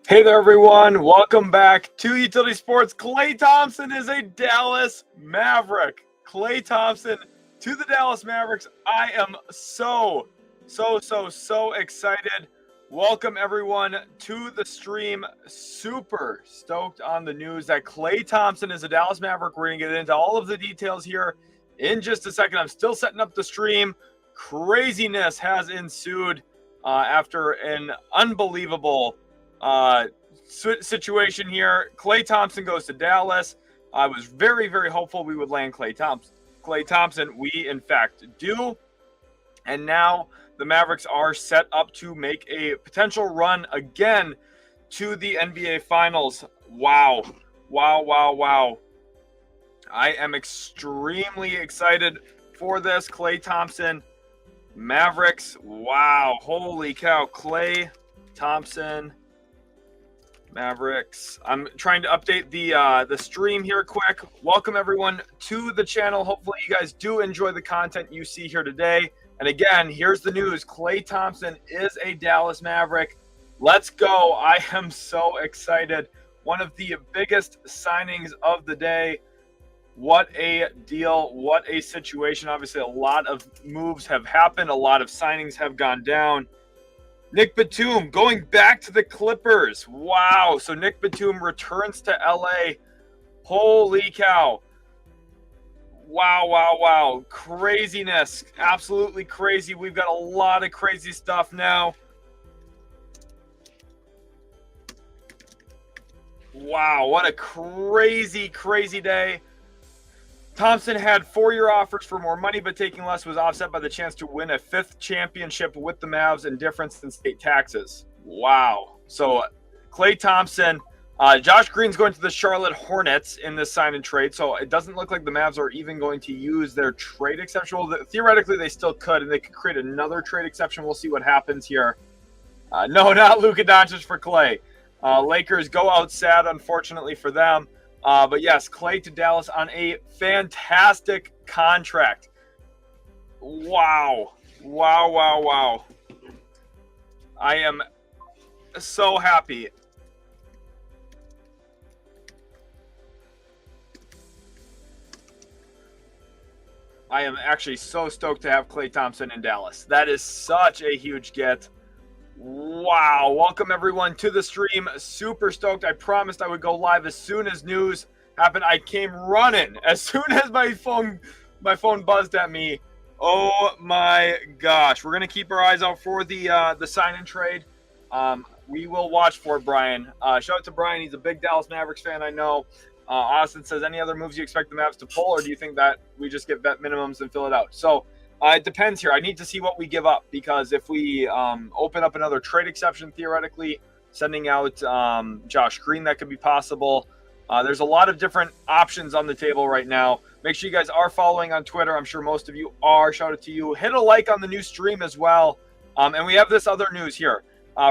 Hey there, everyone. Welcome back to Utility Sports. Klay Thompson is a Dallas Maverick. Klay Thompson to the Dallas Mavericks. I am so excited. Welcome, everyone, to the stream. Super stoked on the news that Klay Thompson is a Dallas Maverick. We're going to get into all of the details here in just a second. I'm still setting up the stream. Craziness has ensued after an unbelievable situation here. Klay Thompson goes to Dallas. I was very hopeful we would land Klay Thompson. We, in fact, do. And now the Mavericks are set up to make a potential run again to the NBA Finals. Wow. I am extremely excited for this. Klay Thompson, Mavericks. Wow. Holy cow. Klay Thompson, Mavericks. I'm trying to update the stream here quick. Welcome everyone to the channel. Hopefully you guys do enjoy the content you see here today. And again, here's the news. Klay Thompson is a Dallas Maverick. Let's go. I am so excited. One of the biggest signings of the day. What a deal. What a situation. Obviously, a lot of moves have happened. A lot of signings have gone down. Nic Batum going back to the Clippers. Wow. So Nic Batum returns to LA. Holy cow. Wow. Craziness. Absolutely crazy. We've got a lot of crazy stuff now. Wow. What a crazy day. Thompson had 4-year offers for more money, but taking less was offset by the chance to win a 5th championship with the Mavs and difference in state taxes. Wow. So Klay Thompson, Josh Green's going to the Charlotte Hornets in this sign and trade. So it doesn't look like the Mavs are even going to use their trade exception. Well, theoretically, they still could, and they could create another trade exception. We'll see what happens here. No, not Luka Doncic for Klay. Lakers go out sad, unfortunately for them. But yes, Klay to Dallas on a fantastic contract. Wow. I am so happy. I am actually so stoked to have Klay Thompson in Dallas. That is such a huge get. Wow. Welcome everyone to the stream. Super stoked. I promised I would go live as soon as news happened. I came running as soon as my phone buzzed at me. Oh my gosh. We're going to keep our eyes out for the sign and trade. We will watch for Brian. Shout out to Brian. He's a big Dallas Mavericks fan, I know. Austin says, any other moves you expect the Mavs to pull, or do you think that we just get vet minimums and fill it out? So it depends here. I need to see what we give up, because if we open up another trade exception, theoretically, sending out Josh Green, that could be possible. There's a lot of different options on the table right now. Make sure you guys are following on Twitter. I'm sure most of you are. Shout out to you. Hit a like on the new stream as well. And we have this other news here.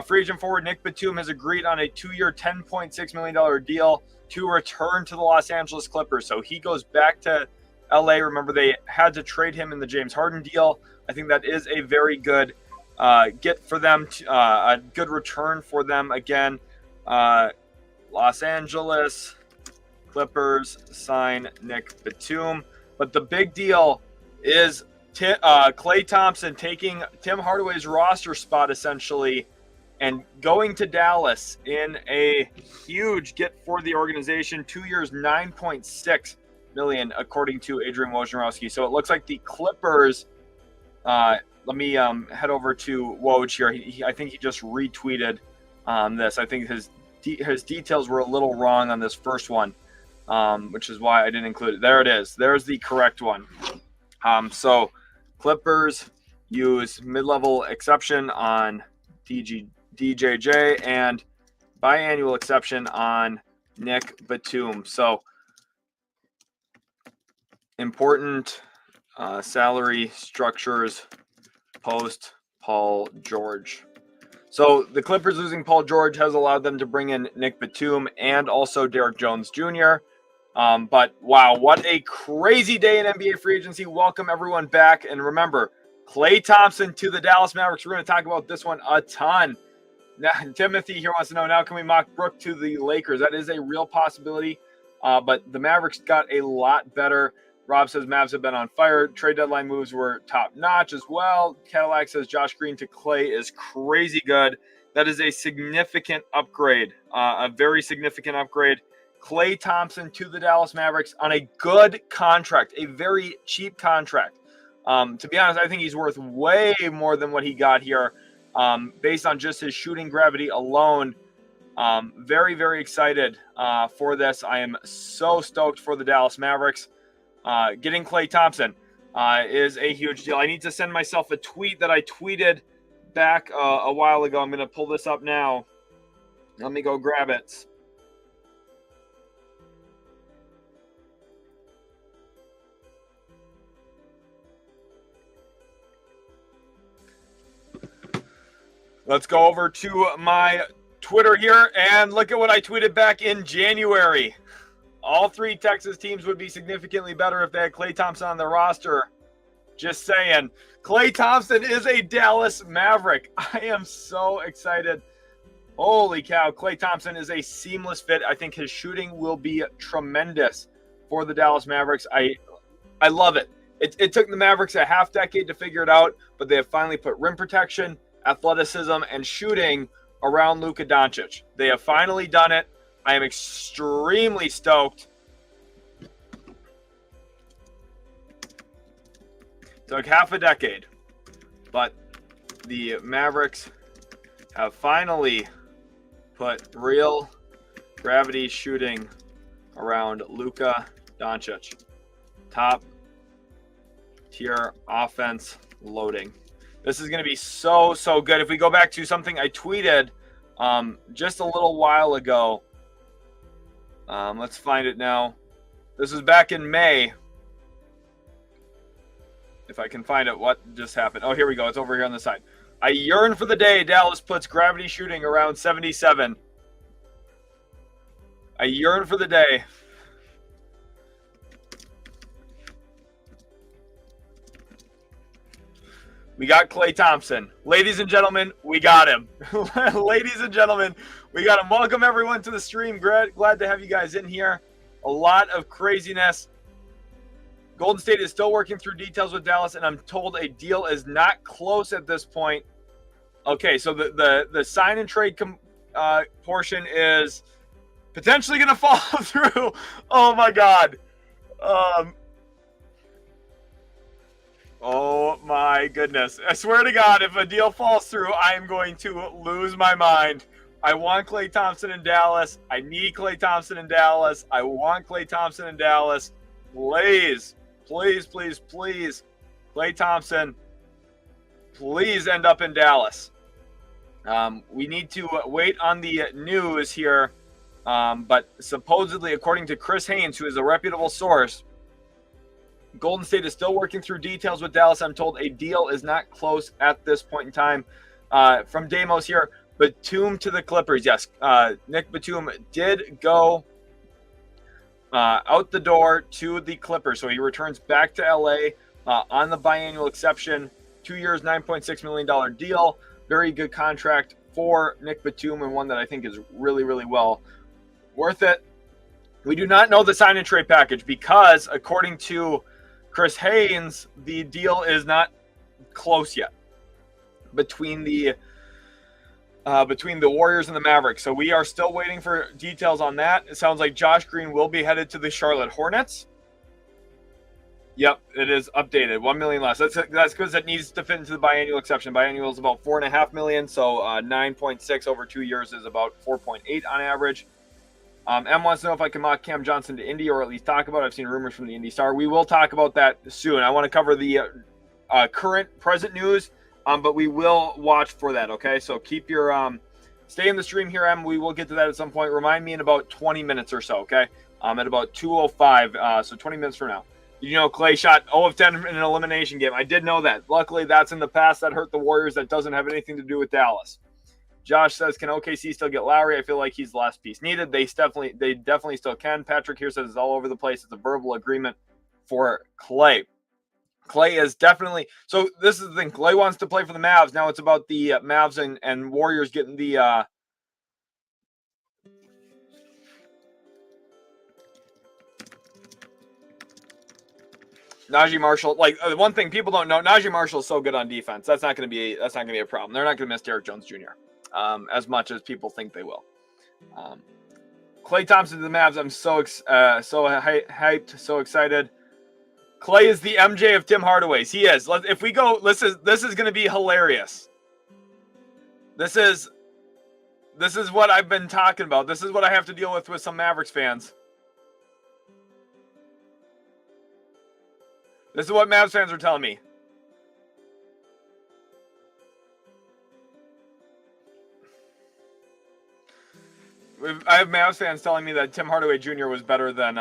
Free agent forward Nic Batum has agreed on a 2-year, $10.6 million deal to return to the Los Angeles Clippers. So he goes back to LA. Remember, they had to trade him in the James Harden deal. I think that is a very good get for them, a good return for them. Again, Los Angeles Clippers sign Nic Batum. But the big deal is Klay Thompson taking Tim Hardaway's roster spot, essentially, and going to Dallas in a huge get for the organization. 2 years, $9.6 million, according to Adrian Wojnarowski. So it looks like the Clippers. Let me head over to Woj here. I think he just retweeted this. I think his details were a little wrong on this first one, which is why I didn't include it. There it is. There's the correct one. So Clippers use mid-level exception on DJJ and biannual exception on Nic Batum. So important salary structures post Paul George. So the Clippers losing Paul George has allowed them to bring in Nic Batum and also Derrick Jones Jr. But wow, what a crazy day in NBA free agency. Welcome everyone back. And remember, Klay Thompson to the Dallas Mavericks. We're going to talk about this one a ton. Now, Timothy here wants to know, now can we mock Brook to the Lakers? That is a real possibility, but the Mavericks got a lot better. Rob says Mavs have been on fire. Trade deadline moves were top-notch as well. Cadillac says Josh Green to Klay is crazy good. That is a significant upgrade, a very significant upgrade. Klay Thompson to the Dallas Mavericks on a good contract, a very cheap contract. To be honest, I think he's worth way more than what he got here. Based on just his shooting gravity alone. Very, very excited for this. I am so stoked for the Dallas Mavericks. Getting Klay Thompson is a huge deal. I need to send myself a tweet that I tweeted back a while ago. I'm going to pull this up now. Let me go grab it. Let's go over to my Twitter here and look at what I tweeted back in January. All three Texas teams would be significantly better if they had Klay Thompson on their roster. Just saying. Klay Thompson is a Dallas Maverick. I am so excited. Holy cow. Klay Thompson is a seamless fit. I think his shooting will be tremendous for the Dallas Mavericks. I love it. It took the Mavericks a half decade to figure it out, but they have finally put rim protection, athleticism, and shooting around Luka Doncic. They have finally done it. I am extremely stoked. Took half a decade, but the Mavericks have finally put real gravity shooting around Luka Doncic. Top tier offense loading. This is going to be so, so good. If we go back to something I tweeted just a little while ago, let's find it now. This was back in May. If I can find it, what just happened? Oh, here we go. It's over here on the side. I yearn for the day Dallas puts gravity shooting around 77. I yearn for the day. We got Klay Thompson. Ladies and gentlemen, we got him. Ladies and gentlemen, we got him. Welcome, everyone, to the stream. Glad to have you guys in here. A lot of craziness. Golden State is still working through details with Dallas, and I'm told a deal is not close at this point. Okay, so the sign and trade portion is potentially going to fall through. Oh, my God. Oh my goodness. I swear to God, if a deal falls through, I am going to lose my mind. I want Klay Thompson in Dallas. I need Klay Thompson in Dallas. I want Klay Thompson in Dallas. Please, please, please, please. Klay Thompson, please end up in Dallas. We need to wait on the news here. But supposedly, according to Chris Haynes, who is a reputable source, Golden State is still working through details with Dallas. I'm told a deal is not close at this point in time. From Damos here, Batum to the Clippers. Yes, Nic Batum did go out the door to the Clippers. So he returns back to LA on the biannual exception. 2 years, $9.6 million deal. Very good contract for Nic Batum, and one that I think is really, really well worth it. We do not know the sign and trade package because, according to Chris Haynes, the deal is not close yet between the Warriors and the Mavericks. So we are still waiting for details on that. It sounds like Josh Green will be headed to the Charlotte Hornets. Yep, it is updated. $1 million less. That's because it needs to fit into the biannual exception. Biannual is about $4.5 million, so 9.6 over 2 years is about 4.8 on average. M wants to know if I can mock Cam Johnson to Indy, or at least talk about it. I've seen rumors from the Indy Star. We will talk about that soon. I want to cover the present news, but we will watch for that, okay? So keep your stay in the stream here, Em. We will get to that at some point. Remind me in about 20 minutes or so, okay? At about 2:05, so 20 minutes from now. Did you know Klay shot 0 of 10 in an elimination game? I did know that. Luckily, that's in the past. That hurt the Warriors. That doesn't have anything to do with Dallas. Josh says, can OKC still get Lowry? I feel like he's the last piece needed. They definitely still can. Patrick here says it's all over the place. It's a verbal agreement for Klay. Klay is definitely – so this is the thing. Klay wants to play for the Mavs. Now it's about the Mavs and Warriors getting the Naji Marshall. Like, one thing people don't know, Naji Marshall is so good on defense. That's not going to be a problem. They're not going to miss Derrick Jones Jr. As much as people think they will. Klay Thompson to the Mavs. I'm so hyped, so excited. Klay is the MJ of Tim Hardaway's. He is. If we go, this is going to be hilarious. This is what I've been talking about. This is what I have to deal with some Mavericks fans. This is what Mavs fans are telling me. I have Mavs fans telling me that Tim Hardaway Jr. was better than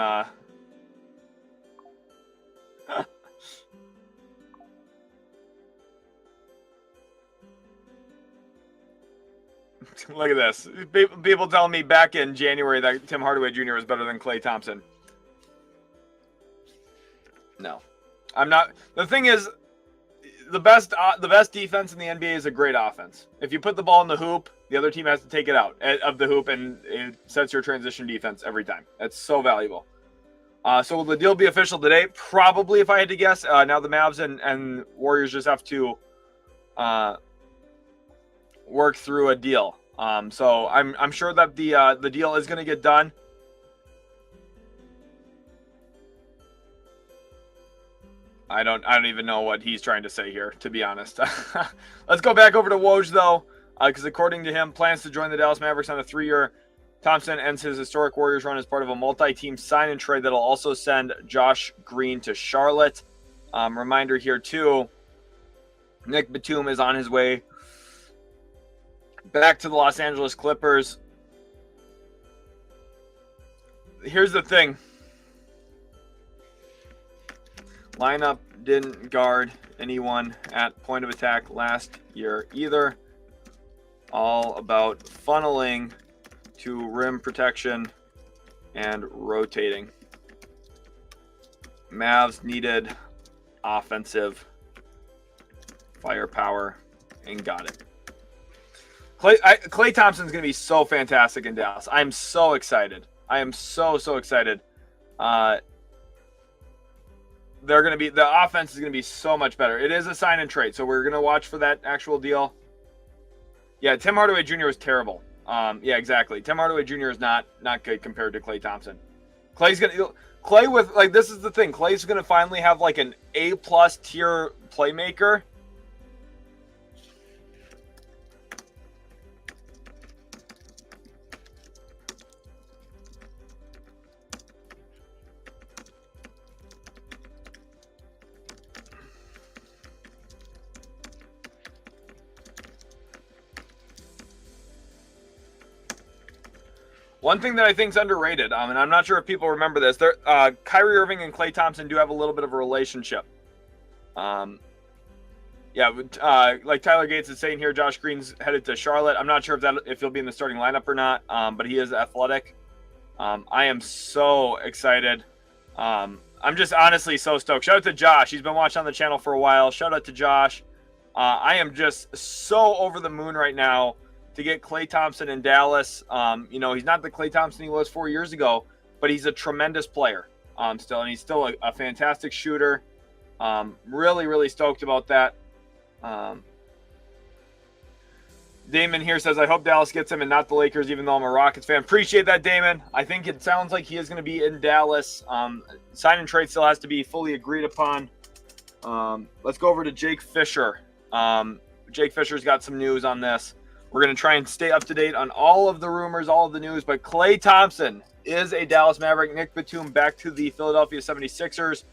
look at this. People telling me back in January that Tim Hardaway Jr. was better than Klay Thompson. No. I'm not. The thing is, the best defense in the NBA is a great offense. If you put the ball in the hoop, the other team has to take it out of the hoop, and it sets your transition defense every time. That's so valuable. So will the deal be official today? Probably, if I had to guess. Now the Mavs and Warriors just have to work through a deal. So I'm sure that the deal is going to get done. I don't even know what he's trying to say here, to be honest. Let's go back over to Woj, though, because according to him, plans to join the Dallas Mavericks on a 3-year. Thompson ends his historic Warriors run as part of a multi-team sign and trade that'll also send Josh Green to Charlotte. Reminder here, too, Nic Batum is on his way back to the Los Angeles Clippers. Here's the thing. Lineup didn't guard anyone at point of attack last year either. All about funneling to rim protection and rotating. Mavs needed offensive firepower and got it. Klay Thompson's going to be so fantastic in Dallas. I'm so excited. I am so excited. The offense is going to be so much better. It is a sign and trade, so we're going to watch for that actual deal. Yeah, Tim Hardaway Jr. was terrible. Yeah, exactly. Tim Hardaway Jr. is not good compared to Klay Thompson. This is the thing. Klay's going to finally have like an A+ tier playmaker. One thing that I think is underrated, and I'm not sure if people remember this, Kyrie Irving and Klay Thompson do have a little bit of a relationship. Like Tyler Gates is saying here, Josh Green's headed to Charlotte. I'm not sure if he'll be in the starting lineup or not, but he is athletic. I am so excited. I'm just honestly so stoked. Shout out to Josh. He's been watching on the channel for a while. Shout out to Josh. I am just so over the moon right now to get Klay Thompson in Dallas. He's not the Klay Thompson he was 4 years ago, but he's a tremendous player still, and he's still a fantastic shooter. Really stoked about that. Damon here says, I hope Dallas gets him and not the Lakers, even though I'm a Rockets fan. Appreciate that, Damon. I think it sounds like he is going to be in Dallas. Sign and trade still has to be fully agreed upon. Let's go over to Jake Fisher. Jake Fisher's got some news on this. We're going to try and stay up to date on all of the rumors, all of the news. But Klay Thompson is a Dallas Maverick. Nic Batum back to the Philadelphia 76ers.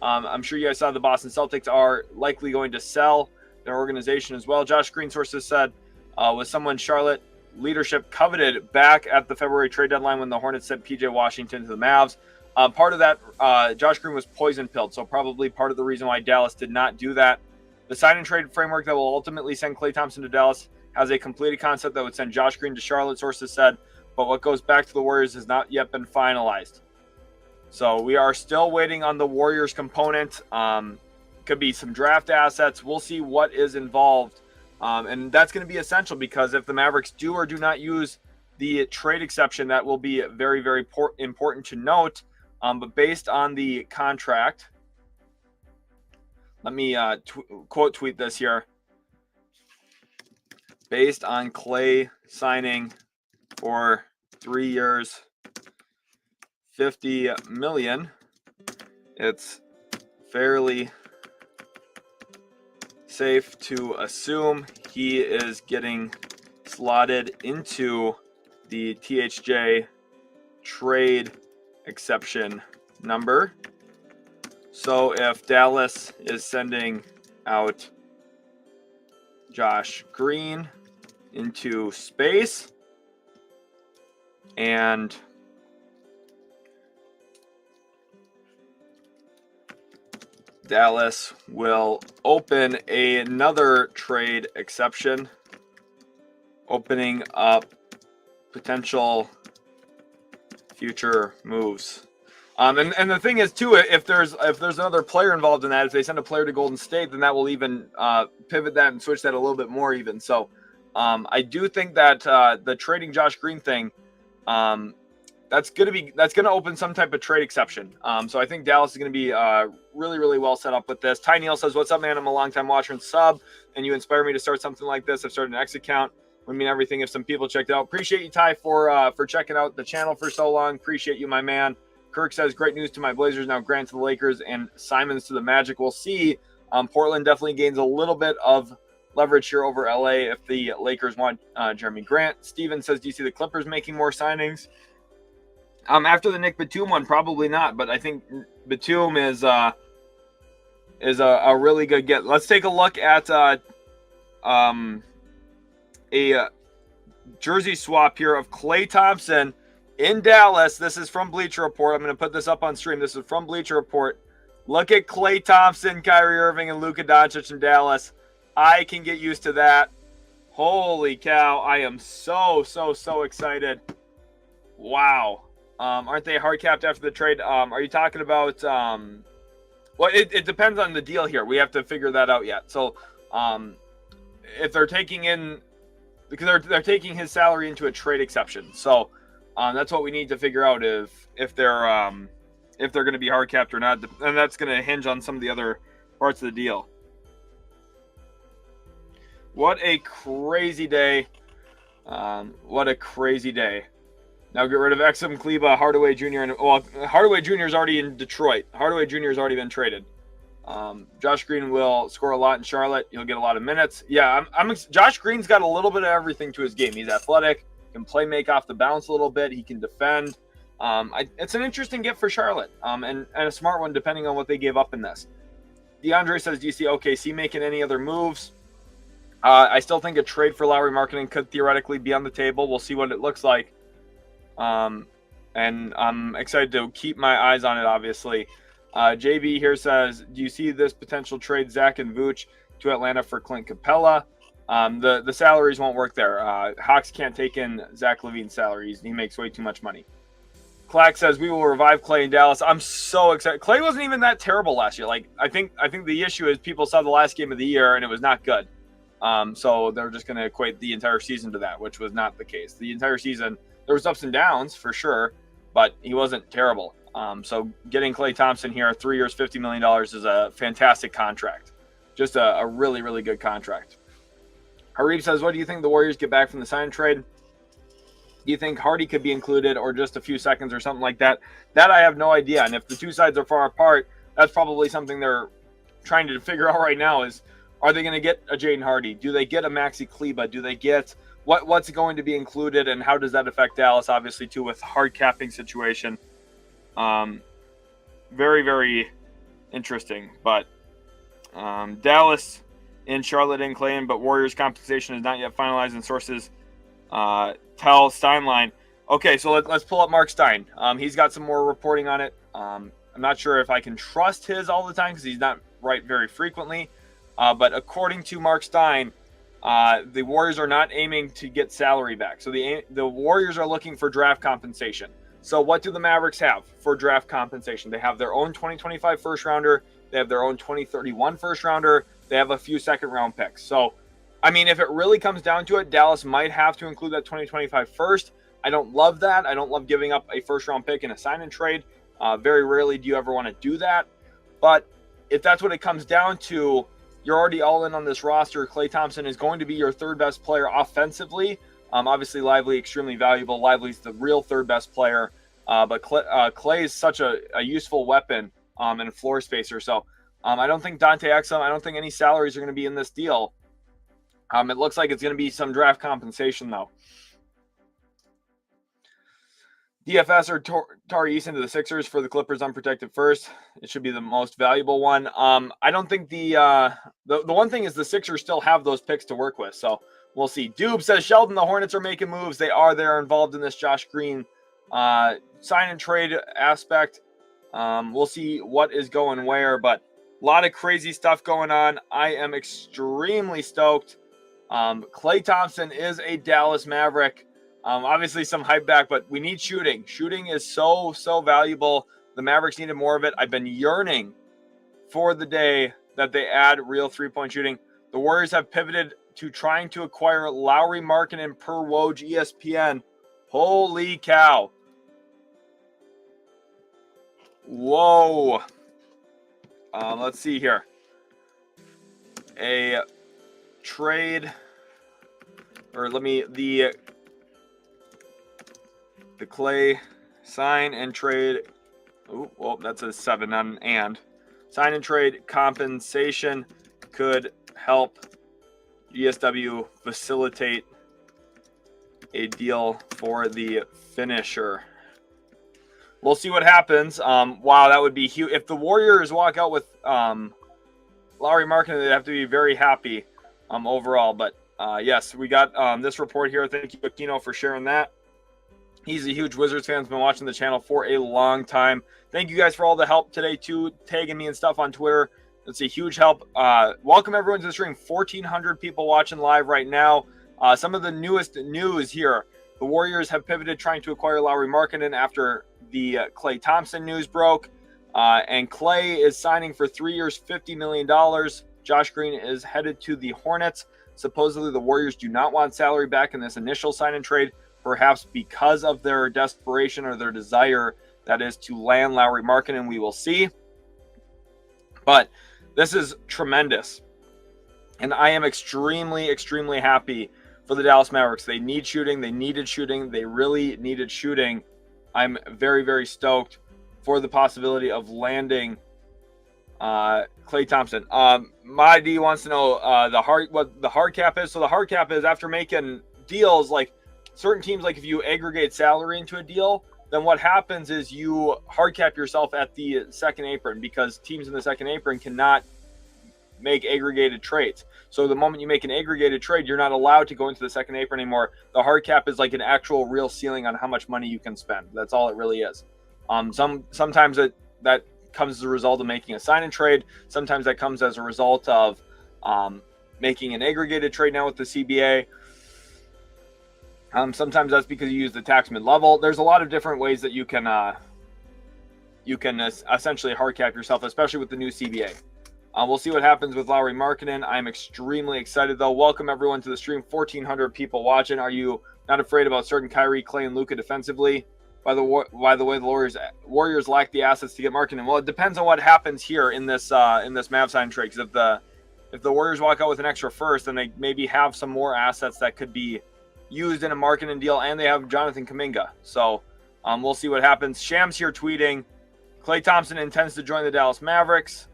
I'm sure you guys saw the Boston Celtics are likely going to sell their organization as well. Josh Green sources said was someone Charlotte leadership coveted back at the February trade deadline when the Hornets sent P.J. Washington to the Mavs. Part of that, Josh Green was poison pilled, so probably part of the reason why Dallas did not do that. The sign and trade framework that will ultimately send Klay Thompson to Dallas has a completed concept that would send Josh Green to Charlotte, sources said, but what goes back to the Warriors has not yet been finalized. So we are still waiting on the Warriors component. could be some draft assets. We'll see what is involved. And that's going to be essential because if the Mavericks do or do not use the trade exception, that will be very, very important to note. But based on the contract, let me quote tweet this here. Based on Klay signing for 3 years, $50 million, it's fairly safe to assume he is getting slotted into the THJ trade exception number. So if Dallas is sending out Josh Green into space and Dallas will open another trade exception, opening up potential future moves. And the thing is too, if there's another player involved in that, if they send a player to Golden State, then that will even pivot that and switch that a little bit more even. So I do think that the trading Josh Green thing, that's gonna open some type of trade exception. So I think Dallas is gonna be really, really well set up with this. Ty Neal says, "What's up, man? I'm a longtime watcher and sub, and you inspire me to start something like this. I've started an X account. Would mean everything if some people checked it out. Appreciate you, Ty, for checking out the channel for so long. Appreciate you, my man." Kirk says, "Great news to my Blazers. Now Grant to the Lakers and Simons to the Magic. We'll see. Portland definitely gains a little bit of leverage here over LA if the Lakers want Jeremy Grant." Steven says, "Do you see the Clippers making more signings?" After the Nic Batum one, probably not. But I think Batum is a really good get. Let's take a look at a jersey swap here of Klay Thompson in Dallas. This is from Bleacher Report. I'm going to put this up on stream. This is from Bleacher Report. Look at Klay Thompson, Kyrie Irving, and Luka Doncic in Dallas. I can get used to that. Holy cow. I am so excited. Wow. Aren't they hard capped after the trade? Are you talking about well, it depends on the deal here. We have to figure that out yet. So if they're taking in, because they're taking his salary into a trade exception. So that's what we need to figure out if they're going to be hard capped or not, and that's going to hinge on some of the other parts of the deal. What a crazy day! What a crazy day! Now get rid of Exum, Kleba, Hardaway Jr. and Hardaway Jr. is already in Detroit. Hardaway Jr. has already been traded. Josh Green will score a lot in Charlotte. He'll get a lot of minutes. Yeah, Josh Green's got a little bit of everything to his game. He's athletic, can play make off the bounce a little bit. He can defend. It's an interesting get for Charlotte, and a smart one depending on what they gave up in this. DeAndre says, "Do you see OKC making any other moves?" I still think a trade for Lowry Markkanen could theoretically be on the table. We'll see what it looks like. And I'm excited to keep my eyes on it, obviously. JB here says, "Do you see this potential trade Zach and Vooch to Atlanta for Clint Capella?" The salaries won't work there. Hawks can't take in Zach LaVine's salaries. He makes way too much money. Clack says, "We will revive Klay in Dallas." I'm so excited. Klay wasn't even that terrible last year. Like I think the issue is people saw the last game of the year and it was not good. So they're just going to equate the entire season to that, which was not the case. The entire season, there was ups and downs for sure, but he wasn't terrible. So getting Klay Thompson here, 3 years, $50 million is a fantastic contract. Just a really, really good contract. Harib says, "What do you think the Warriors get back from the sign trade? Do you think Hardy could be included or just a few seconds or something like that?" That I have no idea. And if the two sides are far apart, that's probably something they're trying to figure out right now is, are they going to get a Jaden Hardy? Do they get a Maxi Kleba? Do they get what's going to be included, and how does that affect Dallas, obviously, too, with hard capping situation? Very, very interesting. But Dallas in Charlotte and Klay, but Warriors compensation is not yet finalized, and sources tell Steinline. Okay, so let's pull up Mark Stein. He's got some more reporting on it. I'm not sure if I can trust his all the time because he's not right very frequently. But according to Mark Stein, the Warriors are not aiming to get salary back. So the Warriors are looking for draft compensation. So what do the Mavericks have for draft compensation? They have their own 2025 first rounder They have their own 2031 first rounder. They have a few second round picks. So, I mean, if it really comes down to it, Dallas might have to include that 2025 first. I don't love that. I don't love giving up a first round pick in a sign and trade. Very rarely do you ever want to do that. But if that's what it comes down to, you're already all in on this roster. Klay Thompson is going to be your third best player offensively. Obviously, Lively, extremely valuable. Lively's the real third best player. But Klay is such a useful weapon and a floor spacer. So I don't think Dante Exum, I don't think any salaries are going to be in this deal. It looks like it's going to be some draft compensation, though. DFS or Tyrese into the Sixers for the Clippers unprotected first. It should be the most valuable one. I don't think the one thing is the Sixers still have those picks to work with. So we'll see. Doob says, Sheldon, the Hornets are making moves. They're involved in this Josh Green sign and trade aspect. We'll see what is going where, but a lot of crazy stuff going on. I am extremely stoked. Klay Thompson is a Dallas Maverick. Obviously some hype back, but we need shooting. Shooting is so valuable. The Mavericks needed more of it. I've been yearning for the day that they add real three-point shooting. The Warriors have pivoted to trying to acquire Lauri Markkanen per Woj ESPN. Holy cow. Whoa. Let's see here. A trade, or the Klay sign and trade. Oh, well, that's a 7, not an and. Sign and trade compensation could help GSW facilitate a deal for the finisher. We'll see what happens. Wow, that would be huge. If the Warriors walk out with Lauri Markkanen, they'd have to be very happy overall. But yes, we got this report here. Thank you, Aquino, for sharing that. He's a huge Wizards fan. He's been watching the channel for a long time. Thank you guys for all the help today, too. Tagging me and stuff on Twitter. It's a huge help. Welcome everyone to the stream. 1,400 people watching live right now. Some of the newest news here. The Warriors have pivoted trying to acquire Lauri Markkanen after the Klay Thompson news broke. And Klay is signing for 3 years, $50 million. Josh Green is headed to the Hornets. Supposedly the Warriors do not want salary back in this initial sign and trade, perhaps because of their desperation or their desire, that is, to land Lauri Markkanen. We will see. But this is tremendous. And I am extremely happy for the Dallas Mavericks. They need shooting. They needed shooting. They really needed shooting. I'm very stoked for the possibility of landing Klay Thompson. Madi wants to know what the hard cap is. So the hard cap is after making deals, like certain teams, like if you aggregate salary into a deal, then what happens is you hard cap yourself at the second apron, because teams in the second apron cannot make aggregated trades. So the moment you make an aggregated trade, you're not allowed to go into the second apron anymore. The hard cap is like an actual real ceiling on how much money you can spend. That's all it really is. Sometimes that comes as a result of making a sign and trade. Sometimes that comes as a result of making an aggregated trade now with the CBA. Sometimes that's because you use the tax mid-level. There's a lot of different ways that you can essentially hard cap yourself, especially with the new CBA. We'll see what happens with Lauri Markkanen. I'm extremely excited, though. Welcome, everyone, to the stream. 1,400 people watching. Are you not afraid about starting Kyrie, Klay, and Luka defensively? By the way, the Warriors lack the assets to get Markkanen. Well, it depends on what happens here in this Mav sign trade. Because if the Warriors walk out with an extra first, then they maybe have some more assets that could be used in a Markkanen deal, and they have Jonathan Kuminga. So we'll see what happens. Shams here tweeting, Klay Thompson intends to join the Dallas Mavericks.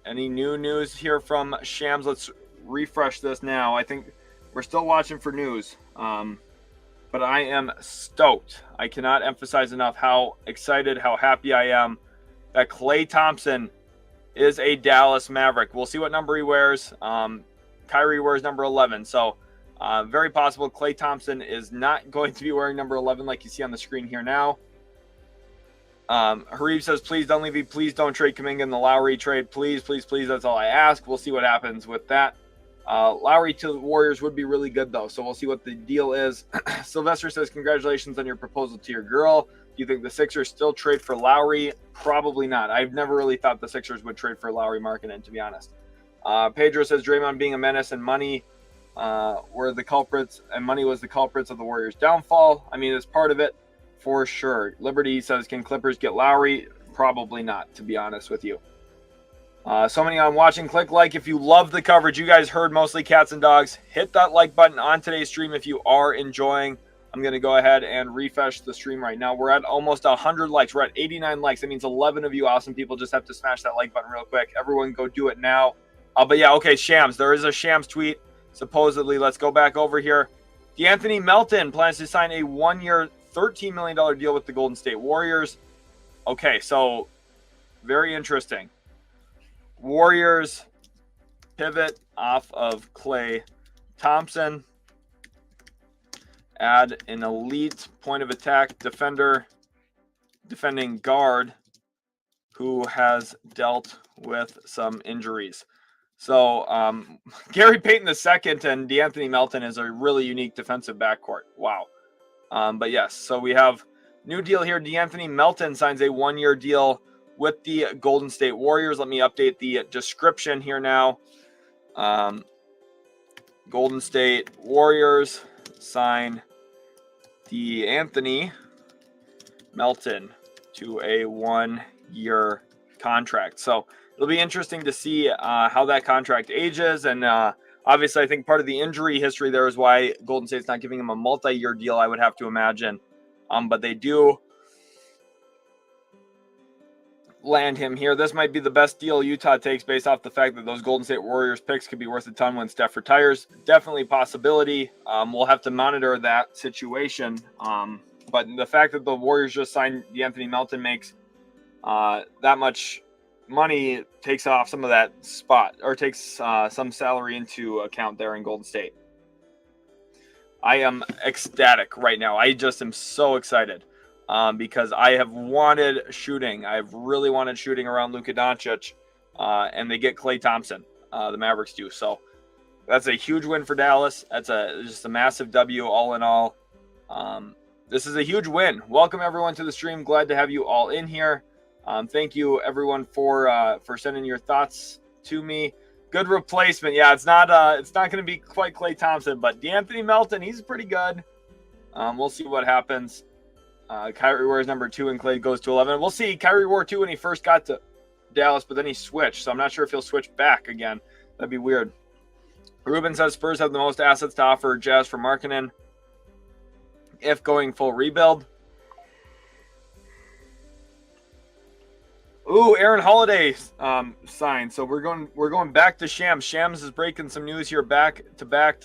Any new news here from Shams? Let's refresh this now. I think we're still watching for news. But I am stoked. I cannot emphasize enough how excited, how happy I am that Klay Thompson is a Dallas Maverick. We'll see what number he wears. Kyrie wears number 11. So very possible Klay Thompson is not going to be wearing number 11 like you see on the screen here now. Harib says, please don't leave me. Please don't trade Kuminga in the Lowry trade. Please. That's all I ask. We'll see what happens with that. Lowry to the Warriors would be really good, though. So we'll see what the deal is. Sylvester says, congratulations on your proposal to your girl. you think the Sixers still trade for Lowry? Probably not. I've never really thought the Sixers would trade for Lowry Markkanen, to be honest. Pedro says Draymond being a menace and money were the culprits, and money was the culprits of the Warriors' downfall. I mean, it's part of it for sure. Liberty says, can Clippers get Lowry? Probably not, to be honest with you. So many on watching. Click like if you love the coverage. You guys heard mostly cats and dogs. Hit that like button on today's stream if you are enjoying. I'm going to go ahead and refresh the stream right now. We're at almost 100 likes. We're at 89 likes. That means 11 of you awesome people just have to smash that like button real quick. Everyone go do it now. But yeah, okay, Shams. There is a Shams tweet. Supposedly, let's go back over here. De'Anthony Melton plans to sign a 1-year, $13 million deal with the Golden State Warriors. Okay, so very interesting. Warriors pivot off of KLAY Thompson. Add an elite point of attack defending guard who has dealt with some injuries. So Gary Payton II and De'Anthony Melton is a really unique defensive backcourt. Wow. But yes, so we have new deal here. De'Anthony Melton signs a 1-year deal with the Golden State Warriors. Let me update the description here now. Golden State Warriors sign De'Anthony Melton to a 1-year contract. So it'll be interesting to see how that contract ages. And obviously, I think part of the injury history there is why Golden State's not giving him a multi-year deal, I would have to imagine. But they do land him here. This might be the best deal Utah takes based off the fact that those Golden State Warriors picks could be worth a ton when Steph retires. Definitely a possibility. We'll have to monitor that situation. But the fact that the Warriors just signed De'Anthony Melton makes that much money, takes off some of that spot, or takes some salary into account there in Golden State. I am ecstatic right now. I just am so excited. Because I have wanted shooting. I've really wanted shooting around Luka Doncic, and they get KLAY Thompson. The Mavericks do. So that's a huge win for Dallas. That's just a massive W all in all. This is a huge win. Welcome everyone to the stream. Glad to have you all in here. Thank you everyone for sending your thoughts to me. Good replacement. Yeah, it's not going to be quite KLAY Thompson, but De'Anthony Melton, he's pretty good. We'll see what happens. Kyrie wears number 2 and KLAY goes to 11. We'll see. Kyrie wore 2 when he first got to Dallas, but then he switched. So I'm not sure if he'll switch back again. That'd be weird. Ruben says Spurs have the most assets to offer Jazz for Markkanen if going full rebuild. Ooh, Aaron Holiday signed. So we're going back to Shams. Shams is breaking some news here back to back.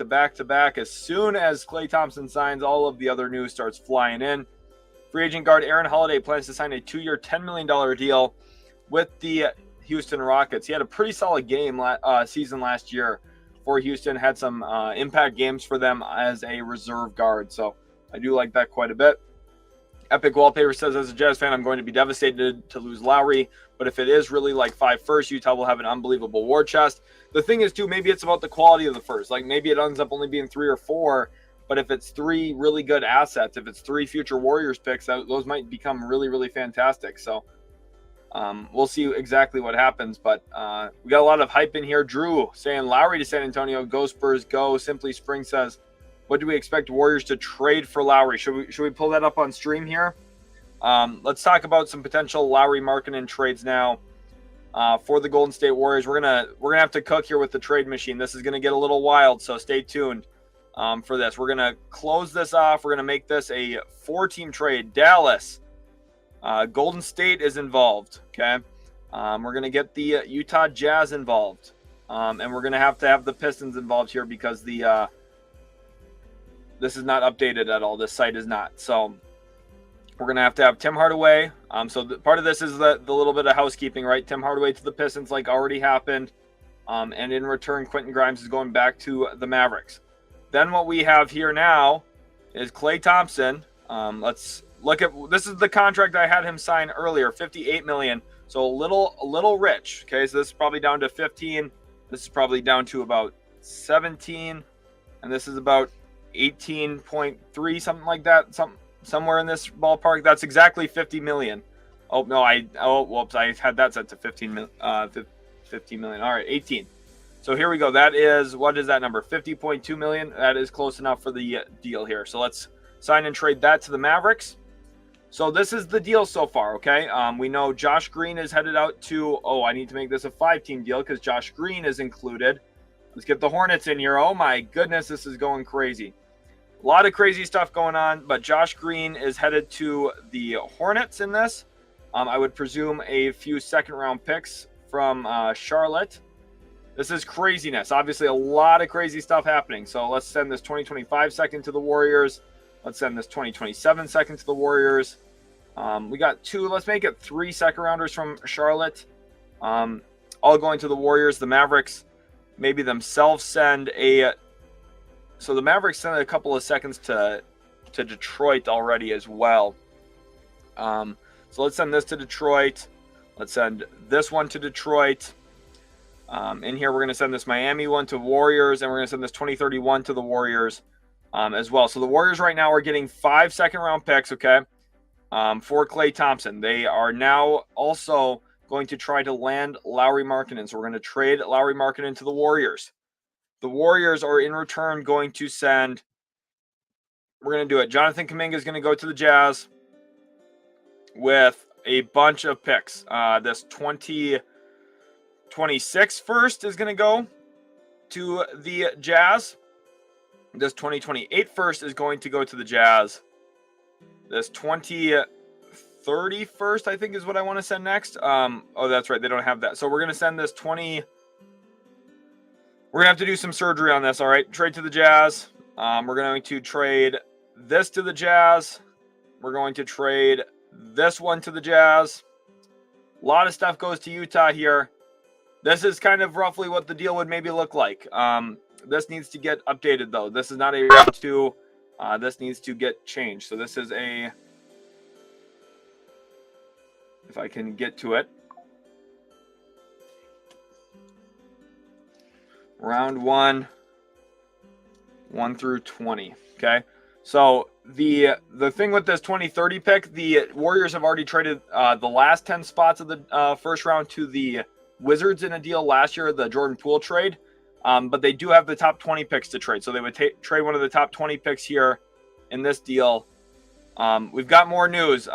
As soon as KLAY Thompson signs, all of the other news starts flying in. Free agent guard Aaron Holiday plans to sign a 2-year, $10 million deal with the Houston Rockets. He had a pretty solid season last year for Houston. Had some impact games for them as a reserve guard. So I do like that quite a bit. Epic Wallpaper says, as a Jazz fan, I'm going to be devastated to lose Lowry. But if it is really like 5 firsts, Utah will have an unbelievable war chest. The thing is, too, maybe it's about the quality of the first. Like maybe it ends up only being 3 or 4. But if it's 3 really good assets, if it's 3 future Warriors picks, those might become really, really fantastic. So we'll see exactly what happens. But we got a lot of hype in here. Drew saying Lowry to San Antonio. Go Spurs, go. Simply Spring says, what do we expect Warriors to trade for Lowry? Should we pull that up on stream here? Let's talk about some potential Lowry Markkanen trades now for the Golden State Warriors. We're gonna have to cook here with the trade machine. This is gonna get a little wild, so stay tuned. For this. We're going to close this off. We're going to make this a 4-team trade. Dallas, Golden State is involved, okay? We're going to get the Utah Jazz involved. And we're going to have the Pistons involved here because this is not updated at all. This site is not. So we're going to have Tim Hardaway. So part of this is the little bit of housekeeping, right? Tim Hardaway to the Pistons like already happened. And in return, Quentin Grimes is going back to the Mavericks. Then what we have here now is KLAY Thompson. Let's look at this is the contract I had him sign earlier, $58 million. So a little rich. Okay, so this is probably down to 15. This is probably down to about 17, and this is about 18.3, something like that. somewhere in this ballpark. That's exactly 50 million. Oh no, whoops, I had that set to 15 million. All right, 18. So here we go. That is, what is that number? 50.2 million. That is close enough for the deal here. So let's sign and trade that to the Mavericks. So this is the deal so far, okay? We know Josh Green is headed out to, I need to make this a 5-team deal because Josh Green is included. Let's get the Hornets in here. Oh my goodness, this is going crazy. A lot of crazy stuff going on, but Josh Green is headed to the Hornets in this. I would presume a few second-round picks from Charlotte. This is craziness. Obviously, a lot of crazy stuff happening. So let's send this 2025 second to the Warriors. Let's send this 2027 second to the Warriors. We got 2. Let's make it 3 second-rounders from Charlotte. All going to the Warriors. The Mavericks maybe themselves send a... So the Mavericks sent a couple of seconds to Detroit already as well. So let's send this to Detroit. Let's send this one to Detroit. In here, we're going to send this Miami one to Warriors, and we're going to send this 2031 to the Warriors as well. So the Warriors right now are getting 5 second-round picks, okay, for KLAY Thompson. They are now also going to try to land Lauri Markkanen. So we're going to trade Lauri Markkanen to the Warriors. The Warriors are in return going to send, we're going to do it. Jonathan Kuminga is going to go to the Jazz with a bunch of picks. This 2026 first is going to go to the Jazz. This 2028 first is going to go to the Jazz. This 2030 first, I think, is what I want to send next. That's right. They don't have that. So we're going to send this 20. We're going to have to do some surgery on this, all right? Trade to the Jazz. We're going to trade this to the Jazz. We're going to trade this one to the Jazz. A lot of stuff goes to Utah here. This is kind of roughly what the deal would maybe look like. This needs to get updated, though. This is not a round 2. This needs to get changed. So this is a... If I can get to it. Round 1 through 20. Okay. So the thing with this 2030 pick, the Warriors have already traded the last 10 spots of the first round to the Wizards in a deal last year, the Jordan Poole trade. But they do have the top 20 picks to trade. So they would trade one of the top 20 picks here in this deal. We've got more news.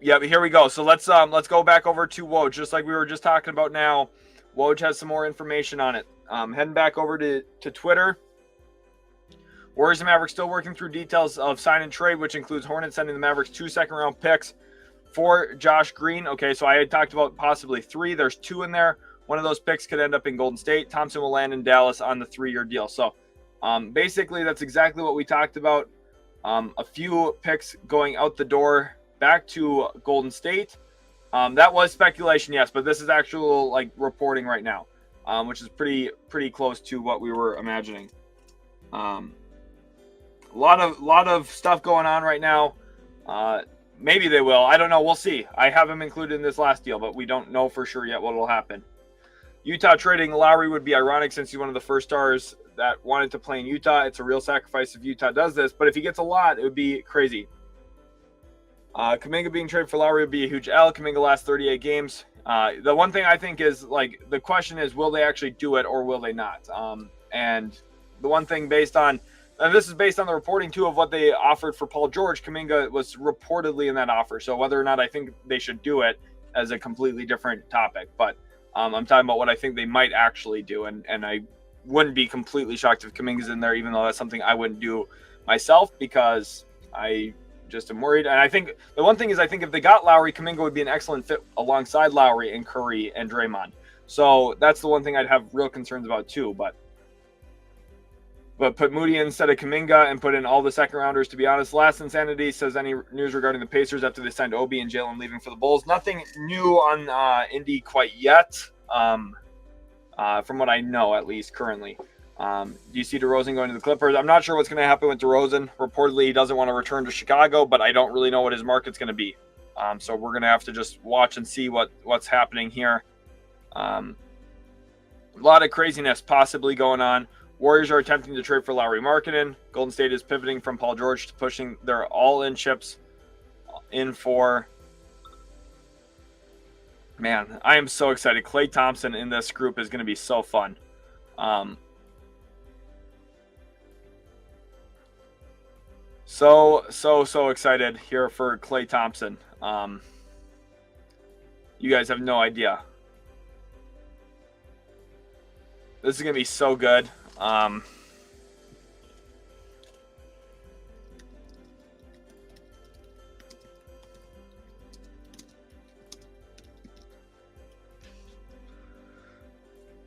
Yeah, but here we go. So let's go back over to Woj, just like we were just talking about now. Woj has some more information on it. Heading back over to Twitter. Warriors and Mavericks still working through details of sign and trade, which includes Hornets sending the Mavericks 2 second-round picks for Josh Green. Okay, so I had talked about possibly 3. There's 2 in there. One of those picks could end up in Golden State. Thompson will land in Dallas on the 3-year deal. So basically, that's exactly what we talked about. A few picks going out the door back to Golden State. That was speculation, yes, but this is actual reporting right now, which is pretty close to what we were imagining. A lot of stuff going on right now. Maybe they will. I don't know. We'll see. I have him included in this last deal, but we don't know for sure yet what will happen. Utah trading Lowry would be ironic since he's one of the first stars that wanted to play in Utah. It's a real sacrifice if Utah does this, but if he gets a lot, it would be crazy. Kuminga being traded for Lowry would be a huge L. Kuminga last 38 games. The one thing I think is, the question is, will they actually do it or will they not? And the one thing based on, and this is based on the reporting, too, of what they offered for Paul George, Kuminga was reportedly in that offer. So whether or not I think they should do it is a completely different topic. But I'm talking about what I think they might actually do. And I wouldn't be completely shocked if Kuminga's in there, even though that's something I wouldn't do myself because I just am worried. And I think the one thing is I think if they got Lowry, Kuminga would be an excellent fit alongside Lowry and Curry and Draymond. So that's the one thing I'd have real concerns about, too. But put Moody instead of Kuminga and put in all the second-rounders. To be honest, Last Insanity says any news regarding the Pacers after they signed Obi and Jalen leaving for the Bulls. Nothing new on Indy quite yet, from what I know, at least currently. Do you see DeRozan going to the Clippers? I'm not sure what's going to happen with DeRozan. Reportedly, he doesn't want to return to Chicago, but I don't really know what his market's going to be. So we're going to have to just watch and see what's happening here. A lot of craziness possibly going on. Warriors are attempting to trade for Lauri Markkanen. Golden State is pivoting from Paul George to pushing their all-in chips in for... Man, I am so excited. KLAY Thompson in this group is going to be so fun. So excited here for KLAY Thompson. You guys have no idea. This is going to be so good.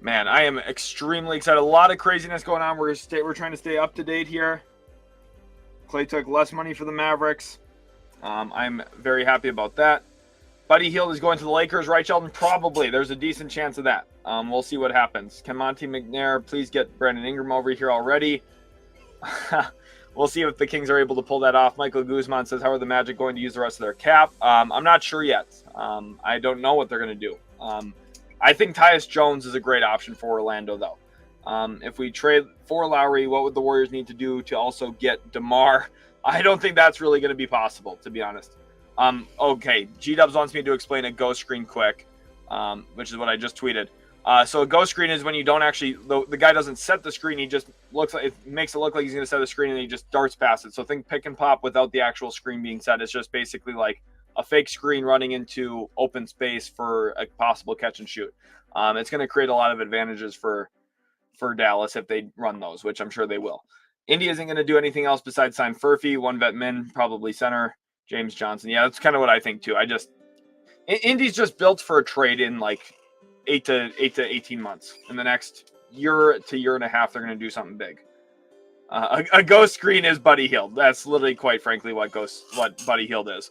Man, I am extremely excited. A lot of craziness going on. We're trying to stay up to date here. KLAY took less money for the Mavericks. I'm very happy about that. Buddy Hield is going to the Lakers, right, Sheldon? Probably. There's a decent chance of that. We'll see what happens. Can Monty McNair please get Brandon Ingram over here already? We'll see if the Kings are able to pull that off. Michael Guzman says, how are the Magic going to use the rest of their cap? I'm not sure yet. I don't know what they're going to do. I think Tyus Jones is a great option for Orlando, though. If we trade for Lowry, what would the Warriors need to do to also get DeMar? I don't think that's really going to be possible, to be honest. Okay, G-Dubs wants me to explain a ghost screen quick, which is what I just tweeted. So a ghost screen is when you don't actually, the guy doesn't set the screen, he just looks like, it makes it look like he's going to set the screen and he just darts past it. So think pick and pop without the actual screen being set. It's just basically like a fake screen running into open space for a possible catch and shoot. It's going to create a lot of advantages for Dallas if they run those, which I'm sure they will. Indy isn't going to do anything else besides sign Furphy, one vet min, probably center, James Johnson. Yeah, that's kind of what I think too. Indy's just built for a trade in like 8 to 18 months. In the next year to year and a half, they're going to do something big. A ghost screen is Buddy Hield. That's literally, quite frankly, what Buddy Hield is.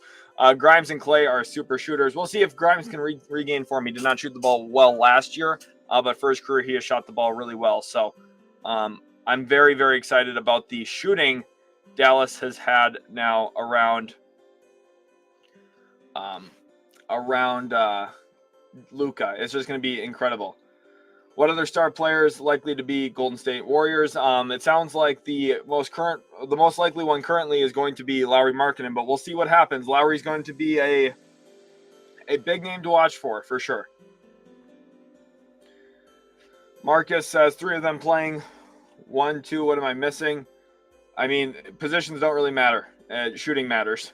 Grimes and Klay are super shooters. We'll see if Grimes can regain form. He did not shoot the ball well last year, but for his career, he has shot the ball really well. So I'm very, very excited about the shooting Dallas has had now around Luka. It's just going to be incredible. What other star players likely to be Golden State Warriors? It sounds like the most likely one currently is going to be Lauri Markkanen, but we'll see what happens. Lauri's going to be a big name to watch for sure. Marcus says 3 of them playing. 1, 2, what am I missing? I mean, positions don't really matter. Shooting matters.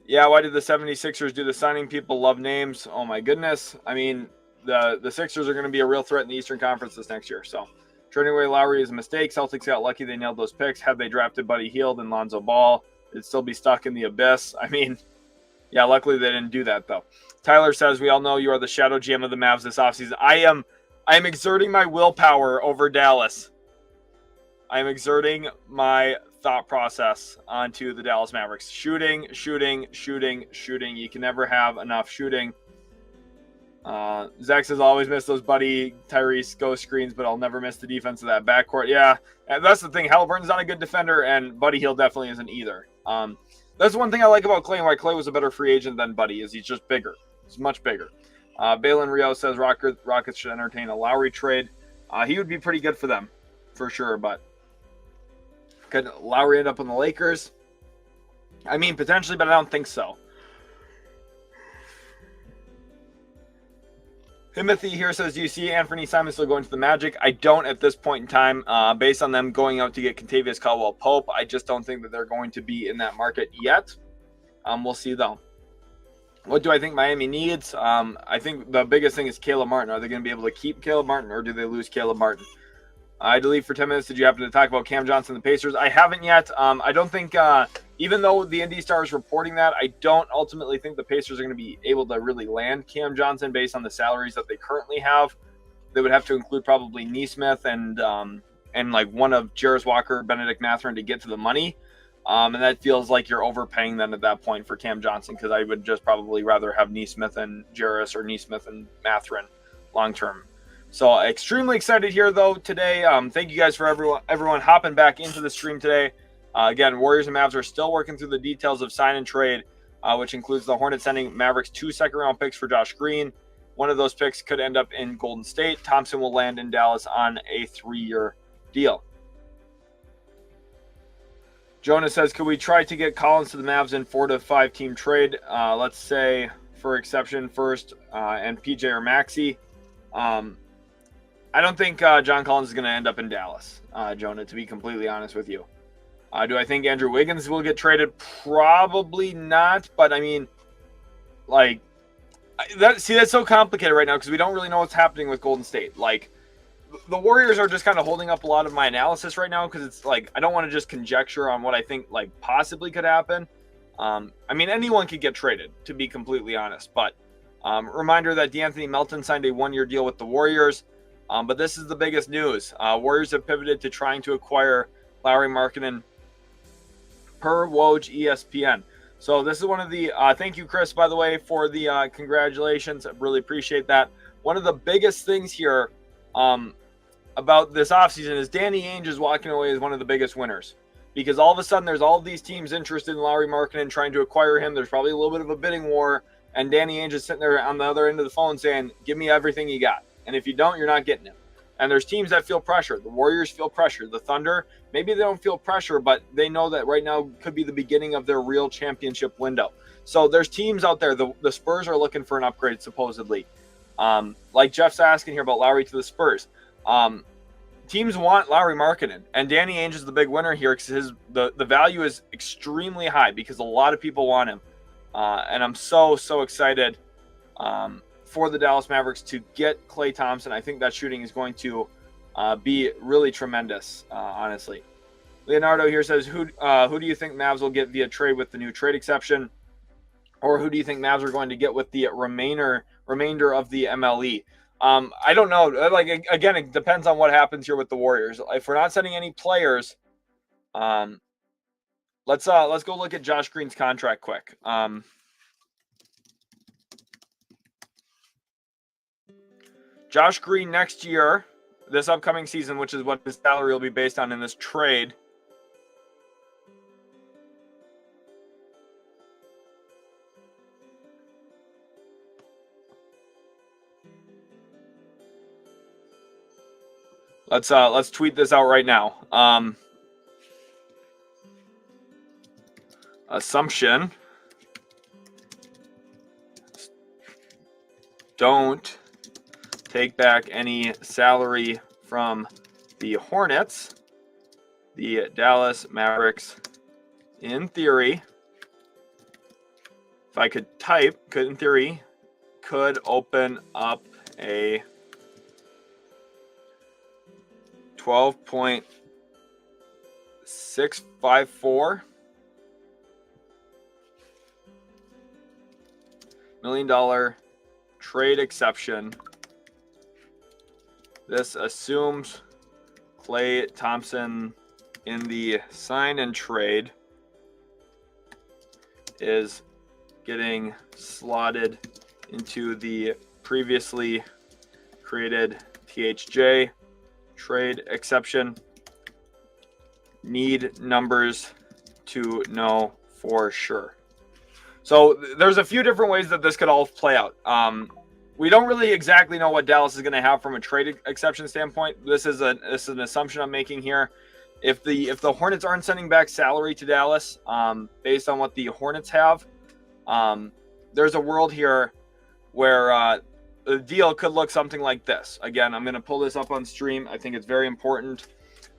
Yeah, why did the 76ers do the signing? People love names. Oh my goodness. I mean, the Sixers are going to be a real threat in the Eastern Conference this next year. So trading away Lowry is a mistake. Celtics got lucky they nailed those picks. Had they drafted Buddy Hield and Lonzo Ball, it'd still be stuck in the abyss. I mean, yeah, luckily they didn't do that though. Tyler says, we all know you are the shadow GM of the Mavs this offseason. I am exerting my willpower over Dallas. I am exerting my thought process onto the Dallas Mavericks. Shooting. You can never have enough shooting. Zach says, always miss those Buddy Tyrese ghost screens, but I'll never miss the defense of that backcourt. Yeah, and that's the thing. Halliburton's not a good defender, and Buddy Hield definitely isn't either. That's one thing I like about Klay and why Klay was a better free agent than Buddy is he's just bigger. He's much bigger. Balin Rio says Rockets should entertain a Lowry trade. He would be pretty good for them, for sure, but could Lowry end up on the Lakers? I mean, potentially, but I don't think so. Timothy here says, do you see Anthony Simon still going to the Magic? I don't at this point in time. Based on them going out to get Kentavious Caldwell-Pope, I just don't think that they're going to be in that market yet. We'll see, though. What do I think Miami needs? I think the biggest thing is Caleb Martin. Are they going to be able to keep Caleb Martin, or do they lose Caleb Martin? I delete for 10 minutes. Did you happen to talk about Cam Johnson and the Pacers? I haven't yet. I don't think, even though the Indy Star is reporting that, I don't ultimately think the Pacers are going to be able to really land Cam Johnson based on the salaries that they currently have. They would have to include probably Nesmith and like one of Jarris Walker, Benedict Mathurin to get to the money. And that feels like you're overpaying them at that point for Cam Johnson, because I would just probably rather have Nesmith and Jarris or Nesmith and Mathurin long term. So extremely excited here though today. Thank you guys for everyone hopping back into the stream today. Again, Warriors and Mavs are still working through the details of sign and trade, which includes the Hornets sending Mavericks 2 second-round picks for Josh Green one of those picks could end up in Golden State. Thompson will land in Dallas on a 3-year deal. Jonah says, could we try to get Collins to the Mavs in 4 to 5 team trade? Let's say, for exception first, and PJ or Maxey. I don't think John Collins is going to end up in Dallas, Jonah, to be completely honest with you. Do I think Andrew Wiggins will get traded? Probably not, but I mean, like, that's so complicated right now because we don't really know what's happening with Golden State. Like, the Warriors are just kind of holding up a lot of my analysis right now because it's like I don't want to just conjecture on what I think like possibly could happen. I mean, anyone could get traded, to be completely honest. But reminder that De'Anthony Melton signed a 1-year deal with the Warriors. But this is the biggest news. Warriors have pivoted to trying to acquire Lauri Markkanen per Woj ESPN. So this is one of the thank you, Chris, by the way, for the congratulations. I really appreciate that. One of the biggest things here about this offseason is Danny Ainge is walking away as one of the biggest winners because all of a sudden there's all of these teams interested in Lauri Markkanen trying to acquire him. There's probably a little bit of a bidding war, and Danny Ainge is sitting there on the other end of the phone saying, give me everything you got. And if you don't, you're not getting him. And there's teams that feel pressure. The Warriors feel pressure. The Thunder, maybe they don't feel pressure, but they know that right now could be the beginning of their real championship window. So there's teams out there. The Spurs are looking for an upgrade, supposedly. Like Jeff's asking here about Lauri to the Spurs. Teams want Lauri Markkanen, and Danny Ainge is the big winner here because the value is extremely high because a lot of people want him. And I'm so excited for the Dallas Mavericks to get Klay Thompson. I think that shooting is going to be really tremendous, honestly. Leonardo here says, who do you think Mavs will get via trade with the new trade exception? Or who do you think Mavs are going to get with the remainder of the MLE? I don't know. Like, again, it depends on what happens here with the Warriors. If we're not sending any players, let's go look at Josh Green's contract quick. Josh Green next year, this upcoming season, which is what his salary will be based on in this trade. Let's tweet this out right now. Assumption. Don't take back any salary from the Hornets. The Dallas Mavericks, in theory, if I could type, in theory, could open up a $12.654 million trade exception. This assumes Klay Thompson in the sign and trade is getting slotted into the previously created THJ trade exception. Need numbers to know for sure. So there's a few different ways that this could all play out. We don't really exactly know what Dallas is going to have from a trade exception standpoint. This is an assumption I'm making here. If the Hornets aren't sending back salary to Dallas, based on what the Hornets have, there's a world here where the deal could look something like this. Again, I'm going to pull this up on stream. I think it's very important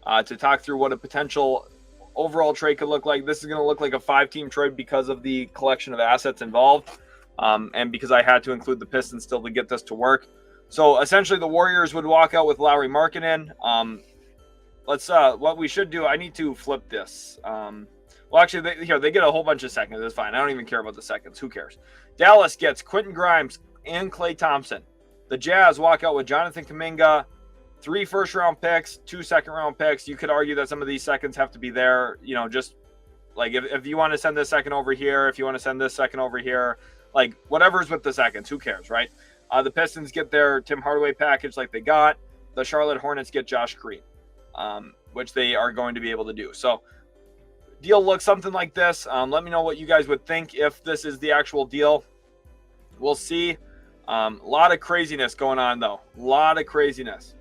to talk through what a potential overall trade could look like. This is going to look like a 5-team trade because of the collection of assets involved. And because I had to include the Pistons still to get this to work. So essentially the Warriors would walk out with Lauri Markkanen. What we should do, I need to flip this. Well, actually, they get a whole bunch of seconds. That's fine. I don't even care about the seconds. Who cares? Dallas gets Quentin Grimes and Klay Thompson. The Jazz walk out with Jonathan Kuminga, 3 first-round picks, 2 second-round picks. You could argue that some of these seconds have to be there. You know, just like if you want to send this second over here, if you want to send this second over here, like whatever's with the seconds, who cares, right? The Pistons get their Tim Hardaway package like they got. The Charlotte Hornets get Josh Green, which they are going to be able to do. So deal looks something like this. Let me know what you guys would think if this is the actual deal. We'll see. A lot of craziness going on, though. A lot of craziness.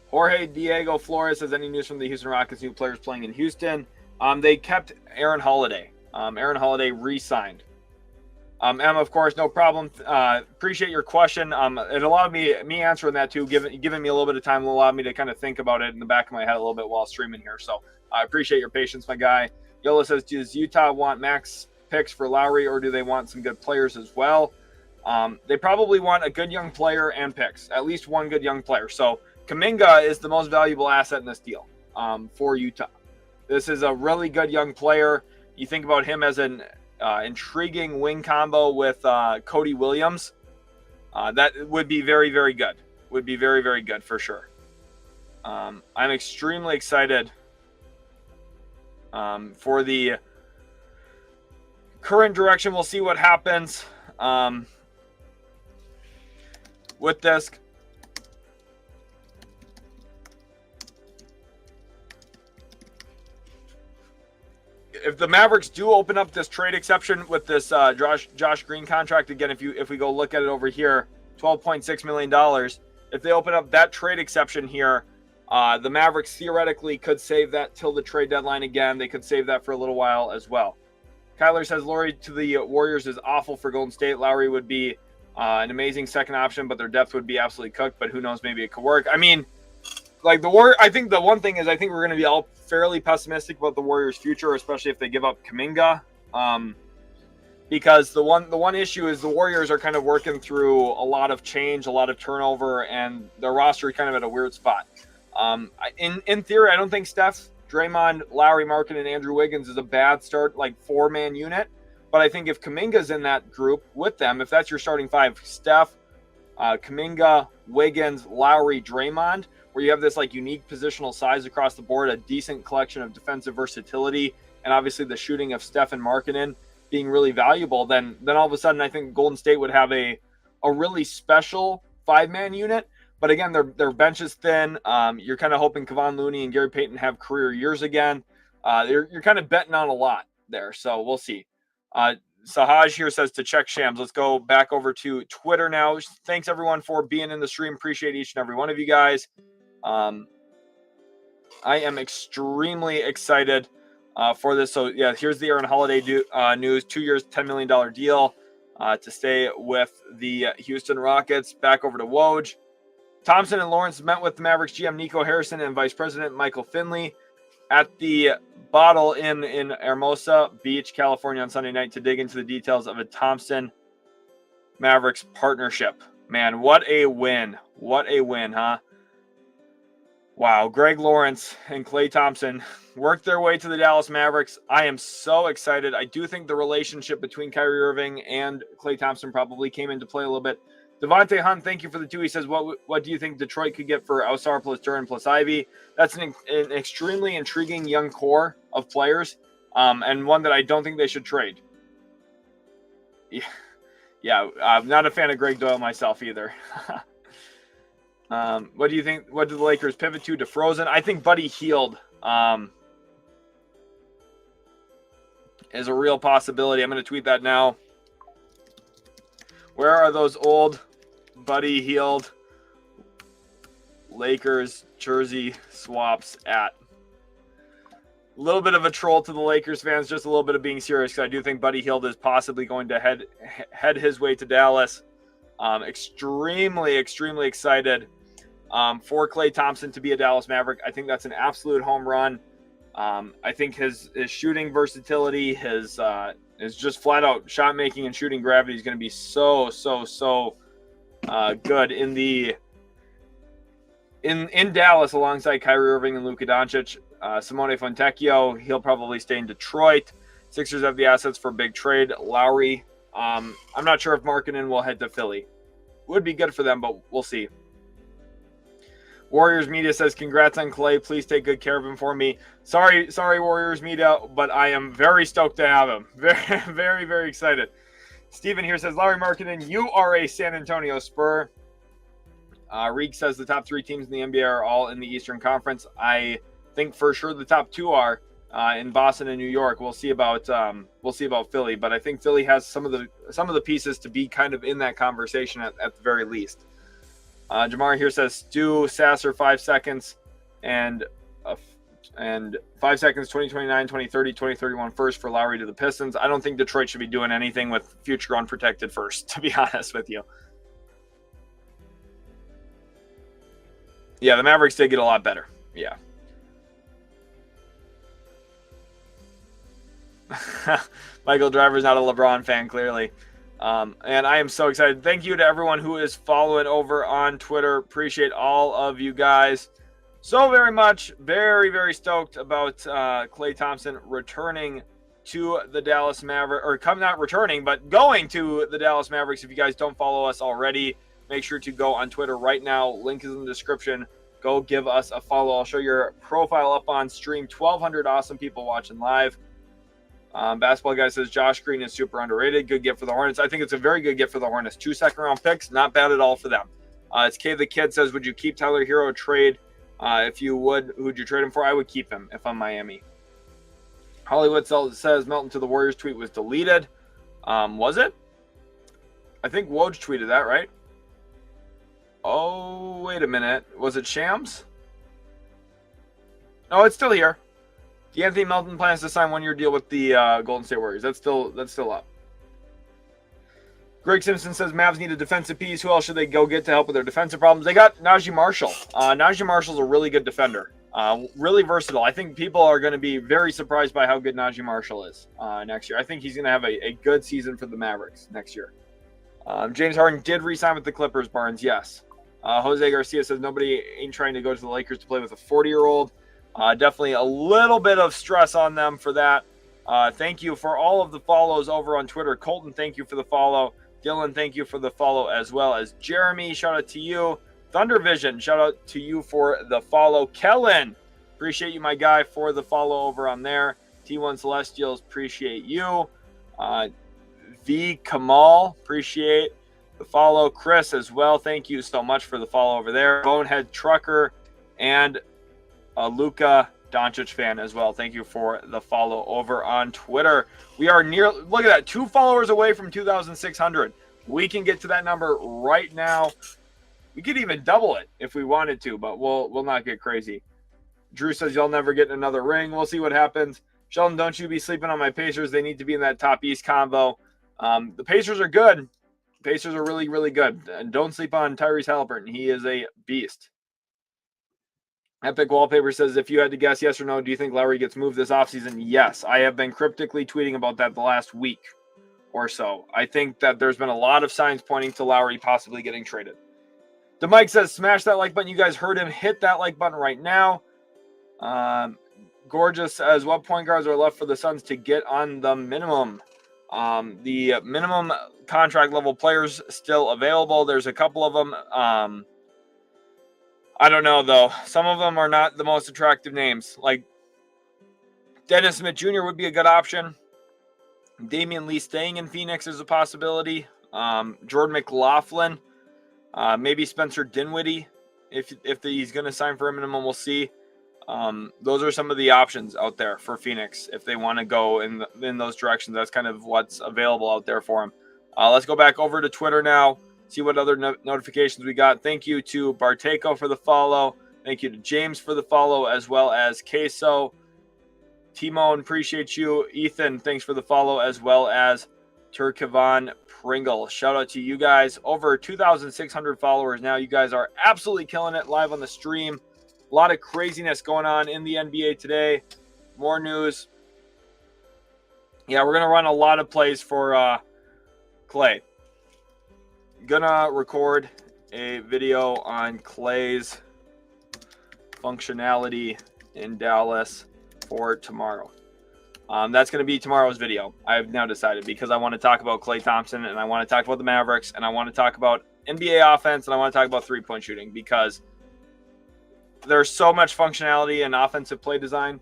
Jorge Diego Flores says, any news from the Houston Rockets, new players playing in Houston? They kept Aaron Holiday. Aaron Holiday re-signed. Emma, of course, no problem. Appreciate your question. It allowed me answering that too, giving me a little bit of time, allowed me to kind of think about it in the back of my head a little bit while streaming here. So I appreciate your patience, my guy. Yola says, does Utah want max picks for Lowry, or do they want some good players as well? They probably want a good young player and picks, at least one good young player. So Kuminga is the most valuable asset in this deal for Utah. This is a really good young player. You think about him as an intriguing wing combo with Cody Williams. That would be very, very good. Would be very, very good for sure. I'm extremely excited for the current direction. We'll see what happens with this. If the Mavericks do open up this trade exception with this Josh Green contract, again, if we go look at it over here, $12.6 million. If they open up that trade exception here, the Mavericks theoretically could save that till the trade deadline again. They could save that for a little while as well. Kyler says, Lowry to the Warriors is awful for Golden State. Lowry would be an amazing second option, but their depth would be absolutely cooked. But who knows, maybe it could work. I mean, like I think the one thing is I think we're going to be all fairly pessimistic about the Warriors' future, especially if they give up Kuminga, because the one issue is the Warriors are kind of working through a lot of change, a lot of turnover, and their roster is kind of at a weird spot. In theory, I don't think Steph, Draymond, Lowry, Markkanen, and Andrew Wiggins is a bad start, like 4-man unit. But I think if Kuminga's in that group with them, if that's your starting five, Steph, Kuminga, Wiggins, Lowry, Draymond, where you have this like unique positional size across the board, a decent collection of defensive versatility, and obviously the shooting of Steph and Markkanen being really valuable, then all of a sudden I think Golden State would have a really special 5-man unit. But again, their bench is thin. You're kind of hoping Kevon Looney and Gary Payton have career years again. You're kind of betting on a lot there, so we'll see. Sahaj here says to check Shams. Let's go back over to Twitter now. Thanks everyone for being in the stream. Appreciate each and every one of you guys. I am extremely excited for this. So yeah, here's the Aaron Holiday news. 2 years, $10 million deal to stay with the Houston Rockets. Back over to Woj. Thompson and Lawrence met with the Mavericks GM Nico Harrison and Vice President Michael Finley at the Bottle Inn in Hermosa Beach, California on Sunday night to dig into the details of a Thompson Mavericks partnership. Man, what a win. What a win, huh? Wow, Greg Lawrence and KLAY Thompson worked their way to the Dallas Mavericks. I am so excited. I do think the relationship between Kyrie Irving and KLAY Thompson probably came into play a little bit. Devontae Hunt, thank you for the 2. He says, what do you think Detroit could get for Ausar plus Duran plus Ivy? That's an extremely intriguing young core of players, and one that I don't think they should trade. Yeah, I'm not a fan of Greg Doyle myself either. What do you think? What do the Lakers pivot to DeFrozen? I think Buddy Hield is a real possibility. I'm going to tweet that now. Where are those old Buddy Hield Lakers jersey swaps at? A little bit of a troll to the Lakers fans, just a little bit of being serious, because I do think Buddy Hield is possibly going to head his way to Dallas. Extremely excited for KLAY Thompson to be a Dallas Maverick. I think that's an absolute home run. I think his shooting versatility, his just flat out shot making and shooting gravity is going to be so good in Dallas alongside Kyrie Irving and Luka Doncic. Simone Fontecchio, he'll probably stay in Detroit. Sixers have the assets for a big trade. Lowry, I'm not sure if Markkanen will head to Philly. Would be good for them, but we'll see. Warriors Media says, congrats on KLAY. Please take good care of him for me. Sorry, Warriors Media, but I am very stoked to have him. Very excited. Steven here says, Larry Markkanen, you are a San Antonio Spur. Reek says the top 3 teams in the NBA are all in the Eastern Conference. I think for sure the top 2 are. in Boston and New York. We'll see about Philly, but I think Philly has some of the pieces to be kind of in that conversation at the very least. Jamar here says Stu Sasser 5 seconds and 5 seconds 2029, 2030, 2031 first for Lowry to the Pistons. I don't think Detroit should be doing anything with future unprotected first, to be honest with you. Yeah, the Mavericks did get a lot better. Yeah. Michael Driver's not a LeBron fan, clearly. And I am so excited. Thank you to everyone who is following over on Twitter. Appreciate all of you guys so very much. Very, very stoked about KLAY Thompson returning to the Dallas Mavericks, or not returning, but going to the Dallas Mavericks. If you guys don't follow us already, make sure to go on Twitter right now. Link is in the description. Go give us a follow. I'll show your profile up on stream. 1,200 awesome people watching live. Basketball guy says Josh Green is super underrated. Good gift for the Hornets. I think it's a very good gift for the Hornets. 2 second-round picks, not bad at all for them. It's K the Kid says, would you keep Tyler Hero trade? If you would, who'd you trade him for? I would keep him if I'm Miami. Hollywood says Melton to the Warriors tweet was deleted. Was it? I think Woj tweeted that, right? Oh, wait a minute. Was it Shams? No, it's still here. De'Anthony Melton plans to sign 1-year deal with the Golden State Warriors. That's still up. Greg Simpson says Mavs need a defensive piece. Who else should they go get to help with their defensive problems? They got Naji Marshall. Naji Marshall's a really good defender. Really versatile. I think people are going to be very surprised by how good Naji Marshall is next year. I think he's going to have a good season for the Mavericks next year. James Harden did re-sign with the Clippers, Barnes. Yes. Jose Garcia says nobody ain't trying to go to the Lakers to play with a 40-year-old. Definitely a little bit of stress on them for that. Thank you for all of the follows over on Twitter. Colton, thank you for the follow. Dylan, thank you for the follow as well as Jeremy. Shout out to you. Thunder Vision, shout out to you for the follow. Kellen, appreciate you, my guy, for the follow over on there. T1 Celestials, appreciate you. V Kamal, appreciate the follow. Chris as well, thank you so much for the follow over there. Bonehead Trucker and Luka Doncic fan as well. Thank you for the follow over on Twitter. We are look at that, 2 followers away from 2,600. We can get to that number right now. We could even double it if we wanted to, but we'll not get crazy. Drew says you'll never get another ring. We'll see what happens. Sheldon, don't you be sleeping on my Pacers. They need to be in that top East combo. The Pacers are good. The Pacers are really, really good. And don't sleep on Tyrese Halliburton. He is a beast. Epic Wallpaper says, if you had to guess yes or no, do you think Lowry gets moved this offseason? Yes. I have been cryptically tweeting about that the last week or so. I think that there's been a lot of signs pointing to Lowry possibly getting traded. The Mike says, smash that like button. You guys heard him. Hit that like button right now. Gorgeous says, what point guards are left for the Suns to get on the minimum? The minimum contract level players still available. There's a couple of them. I don't know, though. Some of them are not the most attractive names. Like Dennis Smith Jr. would be a good option. Damian Lee staying in Phoenix is a possibility. Jordan McLaughlin. Maybe Spencer Dinwiddie. If he's going to sign for a minimum, we'll see. Those are some of the options out there for Phoenix. If they want to go in those directions, that's kind of what's available out there for them. Let's go back over to Twitter now. See what other notifications we got. Thank you to Barteco for the follow. Thank you to James for the follow, as well as Queso. Timon, appreciate you. Ethan, thanks for the follow, as well as Turkavan Pringle. Shout out to you guys. Over 2,600 followers now. You guys are absolutely killing it live on the stream. A lot of craziness going on in the NBA today. More news. Yeah, we're going to run a lot of plays for Klay. Gonna record a video on Klay's functionality in Dallas for tomorrow. That's going to be tomorrow's video. I've now decided, because I want to talk about KLAY Thompson, and I want to talk about the Mavericks, and I want to talk about NBA offense, and I want to talk about three-point shooting, because there's so much functionality in offensive play design.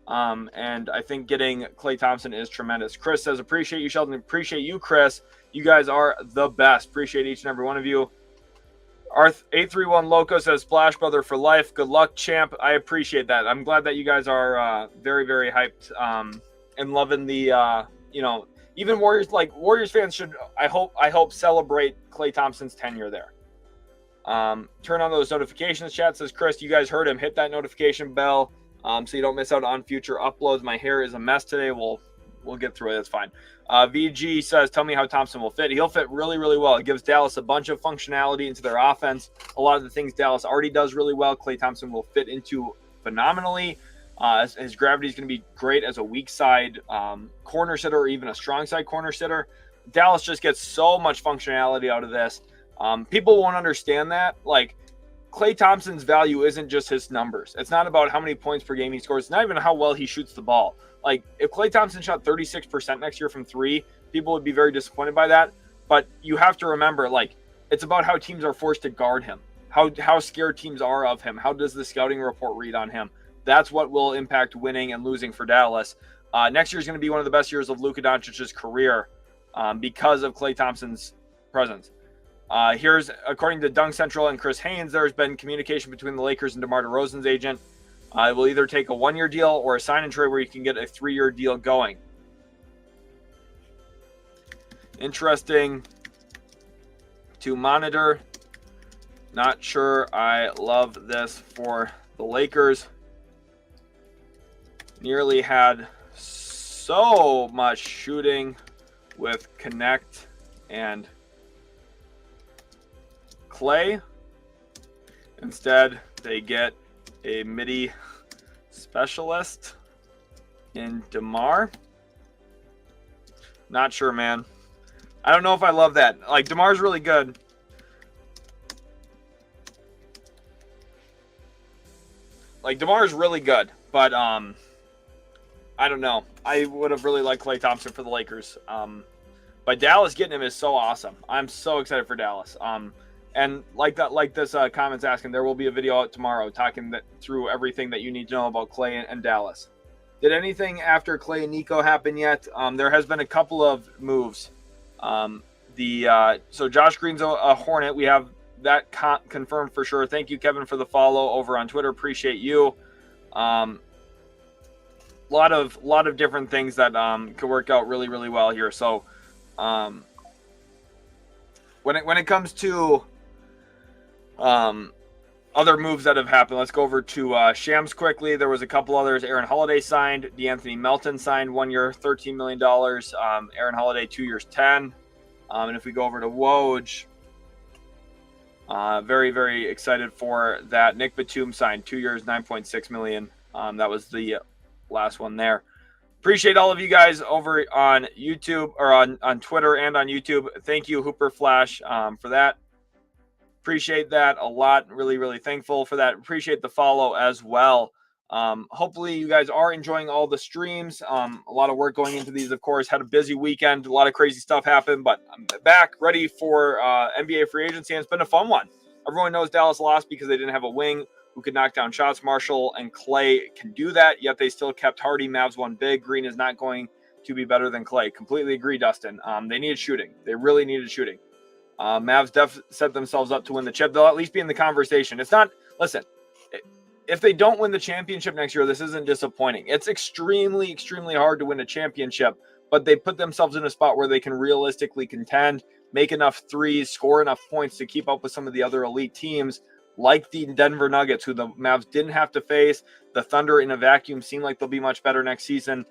And I think getting KLAY Thompson is tremendous. Chris says, appreciate you, Sheldon. Appreciate you, Chris. You guys are the best. Appreciate each and every one of you. 831 Loco says Splash Brother for life. Good luck, champ. I appreciate that. I'm glad that you guys are very, very hyped and loving the even Warriors fans should I hope celebrate Klay Thompson's tenure there. Turn on those notifications. Chat says Chris, you guys heard him. Hit that notification bell so you don't miss out on future uploads. My hair is a mess today. We'll get through it. That's fine. VG says, tell me how Thompson will fit. He'll fit really, really well. It gives Dallas a bunch of functionality into their offense. A lot of the things Dallas already does really well, Klay Thompson will fit into phenomenally. His gravity is going to be great as a weak side corner sitter or even a strong side corner sitter. Dallas just gets so much functionality out of this. People won't understand that. Like, Klay Thompson's value isn't just his numbers. It's not about how many points per game he scores. It's not even how well he shoots the ball. Like, if Klay Thompson shot 36% next year from three, people would be very disappointed by that. But you have to remember, like, it's about how teams are forced to guard him, how scared teams are of him. How does the scouting report read on him? That's what will impact winning and losing for Dallas. Next year is going to be one of the best years of Luka Doncic's career because of Klay Thompson's presence. Here's, according to Dunk Central and Chris Haynes, there's been communication between the Lakers and DeMar DeRozan's agent. It will either take a one-year deal or a sign and trade where you can get a 3-year deal going. Interesting to monitor. Not sure I love this for the Lakers. Nearly had so much shooting with Connect and Klay. Instead, they get a MIDI specialist in DeMar. Not sure, man. I don't know if I love that. Like, DeMar's really good. Like, DeMar's really good, but I don't know. I would have really liked Klay Thompson for the Lakers. But Dallas getting him is so awesome. I'm so excited for Dallas. And like this comment's asking, there will be a video out tomorrow talking through everything that you need to know about Klay and Dallas. Did anything after Klay and Nico happen yet? There has been a couple of moves. So Josh Green's a Hornet. We have that confirmed for sure. Thank you, Kevin, for the follow over on Twitter. Appreciate you. Lot of different things that could work out really, really well here. So when it comes to other moves that have happened, let's go over to Shams quickly. There was a couple others. Aaron Holiday signed. De'Anthony Melton signed 1 year, $13 million. Aaron Holiday 2 years, 10. And if we go over to Woj, very, very excited for that. Nic Batum signed 2 years, $9.6 million. That was the last one there. Appreciate all of you guys over on YouTube or on Twitter and on YouTube. Thank you, Hooper Flash, for that. Appreciate that a lot. Really, really thankful for that. Appreciate the follow as well. Hopefully you guys are enjoying all the streams. A lot of work going into these, of course. Had a busy weekend. A lot of crazy stuff happened, but I'm back ready for NBA free agency, and it's been a fun one. Everyone knows Dallas lost because they didn't have a wing who could knock down shots. Marshall and Klay can do that, yet they still kept Hardy. Mavs won big. Green is not going to be better than Klay. Completely agree, Dustin. They needed shooting. They really needed shooting. Mavs set themselves up to win the chip. They'll at least be in the conversation. It's not, listen, if they don't win the championship next year, this isn't disappointing. It's extremely, extremely hard to win a championship, but they put themselves in a spot where they can realistically contend, make enough threes, score enough points to keep up with some of the other elite teams like the Denver Nuggets, who the Mavs didn't have to face. The Thunder in a vacuum seem like they'll be much better next season,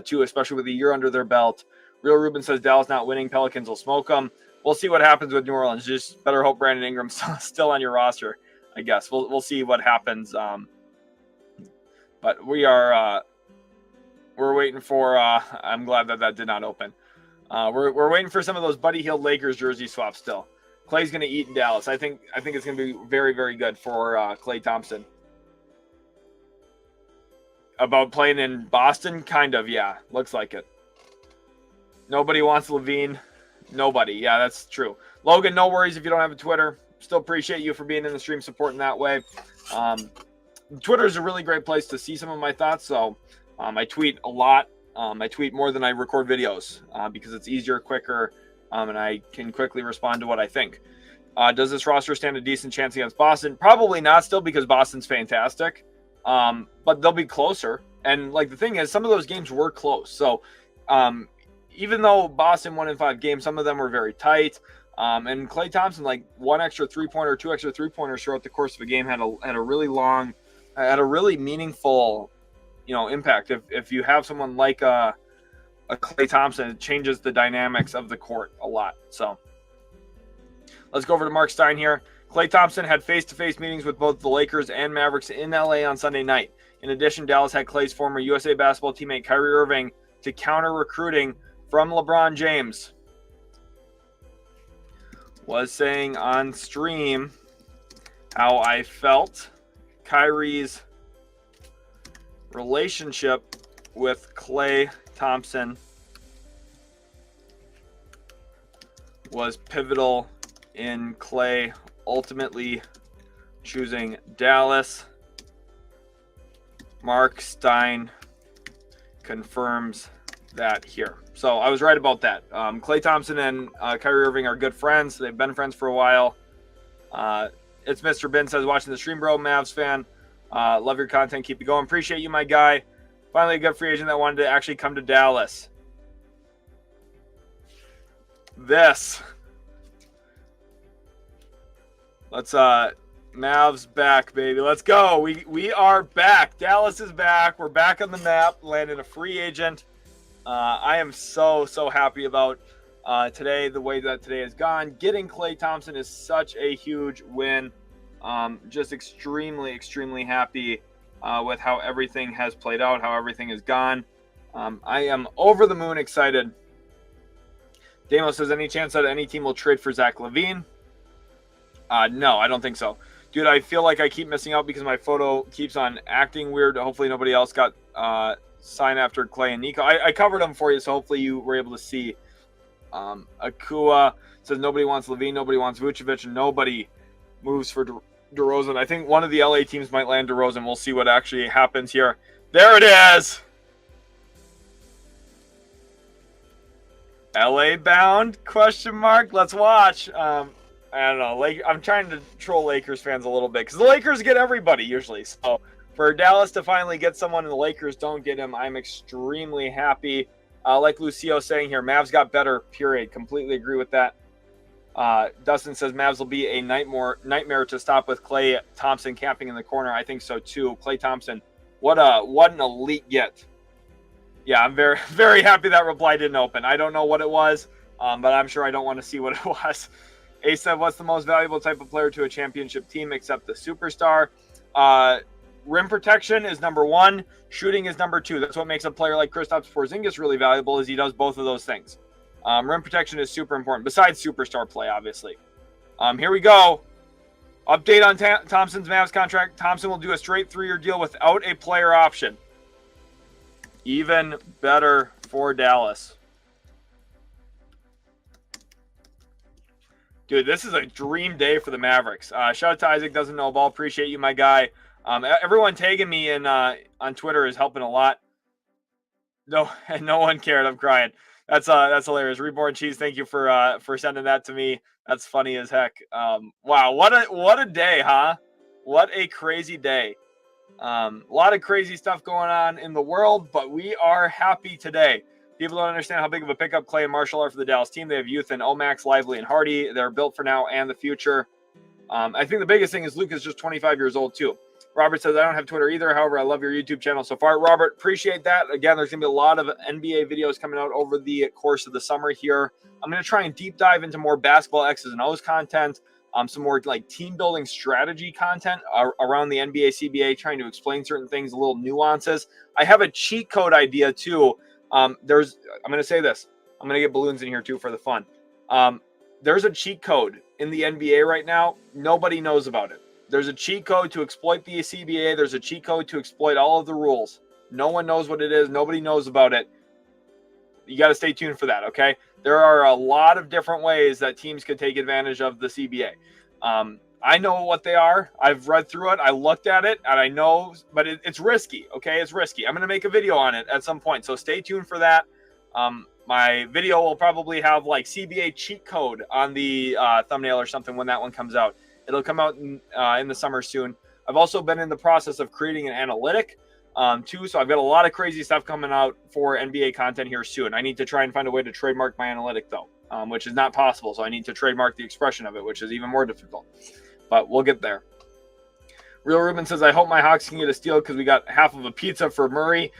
too, especially with a year under their belt. Real Ruben says Dallas not winning, Pelicans will smoke them. We'll see what happens with New Orleans. Just better hope Brandon Ingram's still on your roster, I guess. We'll see what happens. But we're waiting for. I'm glad that did not open. We're waiting for some of those Buddy Hield Lakers jersey swaps still. Klay's going to eat in Dallas. I think it's going to be very, very good for Klay Thompson. About playing in Boston, kind of, yeah, looks like it. Nobody wants Levine. Nobody. Yeah, that's true. Logan, no worries if you don't have a Twitter. Still appreciate you for being in the stream, supporting that way. Twitter is a really great place to see some of my thoughts. So I tweet a lot. I tweet more than I record videos because it's easier, quicker, and I can quickly respond to what I think. Does this roster stand a decent chance against Boston? Probably not still, because Boston's fantastic. But they'll be closer. And like the thing is, some of those games were close. So even though Boston won in 5 games, some of them were very tight. And Klay Thompson, like 1 extra 3-pointer, 2 extra 3-pointers throughout the course of a game had a really meaningful, impact. If you have someone like a Klay Thompson, it changes the dynamics of the court a lot. So let's go over to Mark Stein here. Klay Thompson had face-to-face meetings with both the Lakers and Mavericks in LA on Sunday night. In addition, Dallas had Klay's former USA basketball teammate Kyrie Irving to counter recruiting from LeBron James. Was saying on stream how I felt Kyrie's relationship with Klay Thompson was pivotal in Klay ultimately choosing Dallas. Mark Stein confirms that here. So I was right about that. Klay Thompson and Kyrie Irving are good friends. They've been friends for a while. It's Mr. Ben says, watching the stream, bro. Mavs fan. Love your content. Keep it going. Appreciate you, my guy. Finally, a good free agent that wanted to actually come to Dallas. Let's Mavs back, baby. Let's go. We are back. Dallas is back. We're back on the map. Landed a free agent. I am so happy about today, the way that today has gone. Getting Klay Thompson is such a huge win. Just extremely happy with how everything has played out, how everything has gone. I am over the moon excited. Damo says, any chance that any team will trade for Zach LaVine? No, I don't think so. Dude, I feel like I keep missing out because my photo keeps on acting weird. Hopefully nobody else got signed after Klay and Nico. I covered them for you, so hopefully you were able to see. Akua says nobody wants LaVine, nobody wants Vucevic, and nobody moves for DeRozan. I think one of the LA teams might land DeRozan. We'll see what actually happens here. There it is. LA bound? ? Let's watch. I don't know. I'm trying to troll Lakers fans a little bit because the Lakers get everybody usually. So for Dallas to finally get someone and the Lakers don't get him, I'm extremely happy. Like Lucio saying here, Mavs got better, period. Completely agree with that. Dustin says Mavs will be a nightmare to stop with Klay Thompson camping in the corner. I think so too. Klay Thompson, what an elite get. Yeah, I'm very happy that reply didn't open. I don't know what it was, but I'm sure I don't want to see what it was. Ace said, what's the most valuable type of player to a championship team except the superstar? Rim protection is number 1. Shooting is number 2. That's what makes a player like Kristaps Porzingis really valuable, is he does both of those things. Rim protection is super important, besides superstar play, obviously. Here we go. Update on Thompson's Mavs contract. Thompson will do a straight 3-year deal without a player option. Even better for Dallas. Dude, this is a dream day for the Mavericks. Shout out to Isaac Doesn't Know Ball. Appreciate you, my guy. Everyone tagging me in on Twitter is helping a lot. No one cared. I'm crying. That's hilarious. Reborn Cheese, thank you for sending that to me. That's funny as heck. Wow, what a day, huh? What a crazy day. A lot of crazy stuff going on in the world, but we are happy today. People don't understand how big of a pickup Klay and Marshall are for the Dallas team. They have youth in Omax, Lively, and Hardy. They're built for now and the future. I think the biggest thing is Luke is just 25 years old, too. Robert says, I don't have Twitter either. However, I love your YouTube channel so far. Robert, appreciate that. Again, there's going to be a lot of NBA videos coming out over the course of the summer here. I'm going to try and deep dive into more basketball X's and O's content, some more like team building strategy content around the NBA CBA, trying to explain certain things, little nuances. I have a cheat code idea, too. I'm going to say this. I'm going to get balloons in here too for the fun. There's a cheat code in the NBA right now. Nobody knows about it. There's a cheat code to exploit the CBA. There's a cheat code to exploit all of the rules. No one knows what it is. Nobody knows about it. You got to stay tuned for that, okay? There are a lot of different ways that teams could take advantage of the CBA. I know what they are. I've read through it. I looked at it, and I know, but it's risky, okay? It's risky. I'm going to make a video on it at some point, so stay tuned for that. My video will probably have like CBA cheat code on the thumbnail or something when that one comes out. It'll come out in the summer soon. I've also been in the process of creating an analytic too. So I've got a lot of crazy stuff coming out for NBA content here soon. I need to try and find a way to trademark my analytic though, which is not possible. So I need to trademark the expression of it, which is even more difficult. But we'll get there. Real Ruben says, I hope my Hawks can get a steal because we got half of a pizza for Murray.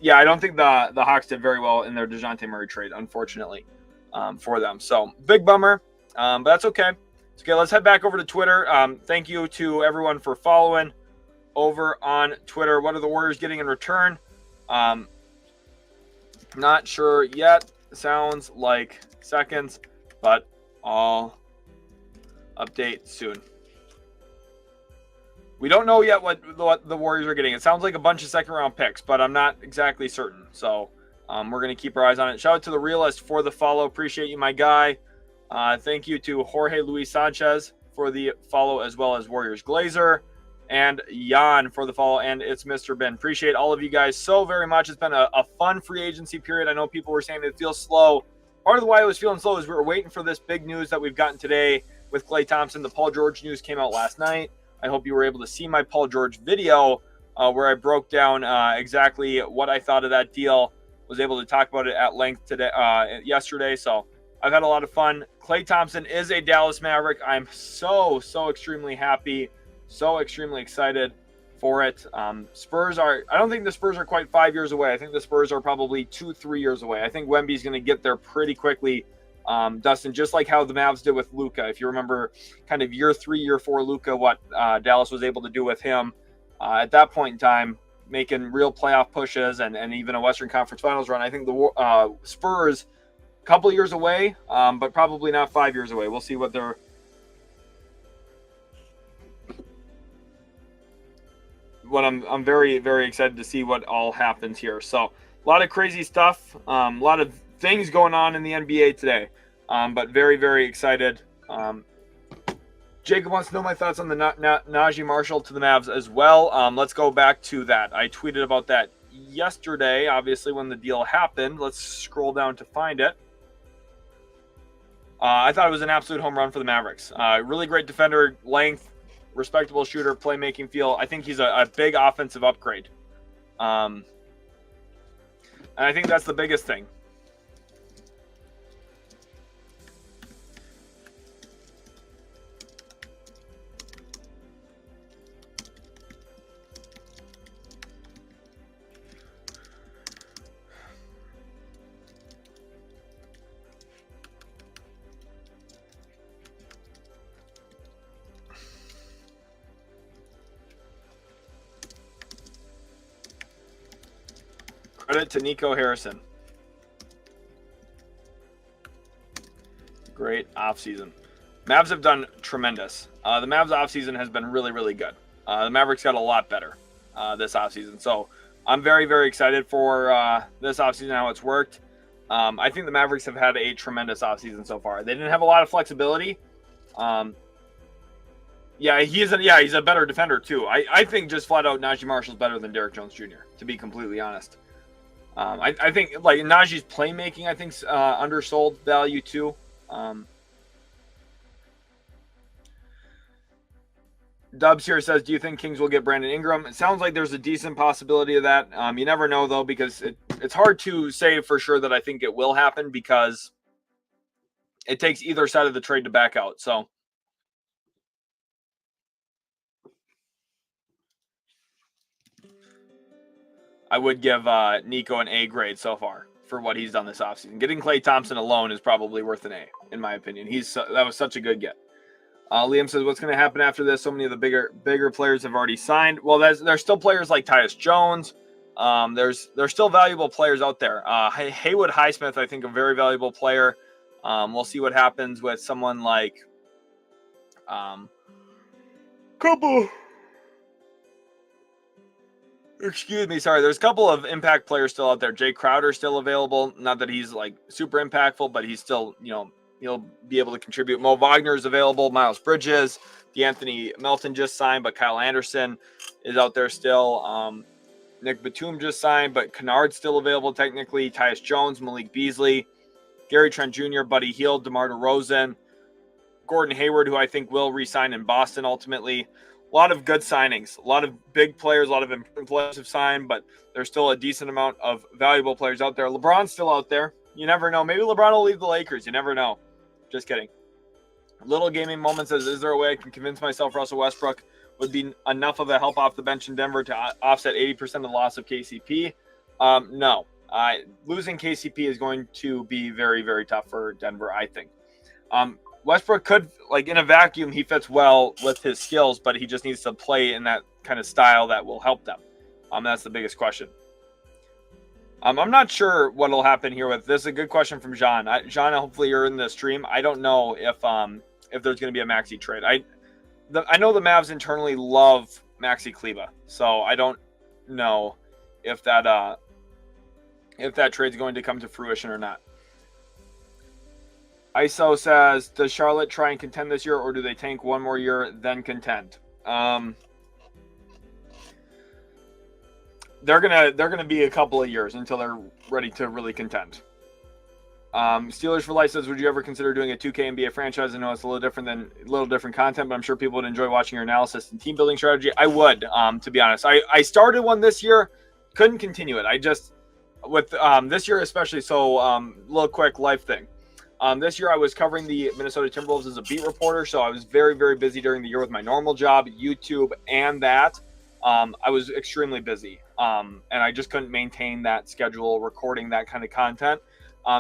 Yeah, I don't think the Hawks did very well in their DeJounte Murray trade, unfortunately, for them. So, big bummer, but that's okay. Okay, let's head back over to Twitter. Thank you to everyone for following over on Twitter. What are the Warriors getting in return? Not sure yet. Sounds like seconds, but I'll update soon. We don't know yet what the Warriors are getting. It sounds like a bunch of second-round picks, but I'm not exactly certain. So we're going to keep our eyes on it. Shout out to the Realist for the follow. Appreciate you, my guy. Thank you to Jorge Luis Sanchez for the follow, as well as Warriors Glazer and Jan for the follow. And it's Mr. Ben. Appreciate all of you guys so very much. It's been a fun free agency period. I know people were saying it feels slow. Part of the why it was feeling slow is we were waiting for this big news that we've gotten today with KLAY Thompson. The Paul George news came out last night. I hope you were able to see my Paul George video where I broke down exactly what I thought of that deal. Was able to talk about it at length today, yesterday. So I've had a lot of fun. KLAY Thompson is a Dallas Maverick. I'm so extremely happy, so extremely excited for it. Spurs are, I don't think the Spurs are quite 5 years away. I think the Spurs are probably 2-3 years away. I think Wemby's going to get there pretty quickly. Dustin, just like how the Mavs did with Luka. If you remember kind of year 3, year 4 Luka, what Dallas was able to do with him at that point in time, making real playoff pushes and even a Western Conference Finals run. I think the Spurs, a couple years away, but probably not 5 years away. We'll see what they're... I'm very excited to see what all happens here. So a lot of crazy stuff, a lot of things going on in the NBA today, but very excited. Jacob wants to know my thoughts on the Naji Marshall to the Mavs as well. Let's go back to that. I tweeted about that yesterday, obviously, when the deal happened. Let's scroll down to find it. I thought it was an absolute home run for the Mavericks. Really great defender, length, respectable shooter, playmaking feel. I think he's a big offensive upgrade. And I think that's the biggest thing. Credit to Nico Harrison. Great offseason. Mavs have done tremendous. The Mavs offseason has been really good. The Mavericks got a lot better this offseason. So I'm very excited for this offseason, how it's worked. I think the Mavericks have had a tremendous offseason so far. They didn't have a lot of flexibility. He's a better defender too. I think just flat out Naji Marshall's better than Derrick Jones Jr., to be completely honest. I think like Naji's playmaking, I think's undersold value too. Dubs here says, do you think Kings will get Brandon Ingram? It sounds like there's a decent possibility of that. You never know though, because it's hard to say for sure that I think it will happen because it takes either side of the trade to back out. So I would give Nico an A grade so far for what he's done this offseason. Getting KLAY Thompson alone is probably worth an A, in my opinion. That was such a good get. Liam says, what's going to happen after this? So many of the bigger players have already signed. Well, there's still players like Tyus Jones. There's still valuable players out there. Haywood Highsmith, I think, a very valuable player. We'll see what happens with someone like there's a couple of impact players still out there. Jay Crowder still available. Not that he's like super impactful, but he's still, he'll be able to contribute. Mo Wagner is available. Miles Bridges, De'Anthony Melton just signed, but Kyle Anderson is out there still. Nic Batum just signed, but Kennard's still available technically. Tyus Jones, Malik Beasley, Gary Trent Jr., Buddy Hield, DeMar DeRozan, Gordon Hayward, who I think will re-sign in Boston ultimately. A lot of good signings. A lot of big players, a lot of important players have signed, but there's still a decent amount of valuable players out there. LeBron's still out there. You never know. Maybe LeBron will leave the Lakers. You never know. Just kidding. Little Gaming Moment says, is there a way I can convince myself Russell Westbrook would be enough of a help off the bench in Denver to offset 80% of the loss of KCP? No. Losing KCP is going to be very, very tough for Denver, I think. Westbrook could, like in a vacuum, he fits well with his skills, but he just needs to play in that kind of style that will help them. That's the biggest question. I'm not sure what will happen here with this. Is a good question from John. John, hopefully you're in the stream. I don't know if there's going to be a Maxey trade. I know the Mavs internally love Maxey Kleber, so I don't know if that trade's going to come to fruition or not. ISO says, does Charlotte try and contend this year, or do they tank one more year, then contend? They're gonna be a couple of years until they're ready to really contend. Steelers for Life says, would you ever consider doing a 2K NBA franchise? I know it's a little different content, but I'm sure people would enjoy watching your analysis and team building strategy. I would, to be honest. I started one this year, couldn't continue it. I just with this year especially. So little quick life thing. This year I was covering the Minnesota Timberwolves as a beat reporter, so I was very, very busy during the year with my normal job, YouTube, and that. I was extremely busy, and I just couldn't maintain that schedule, recording that kind of content.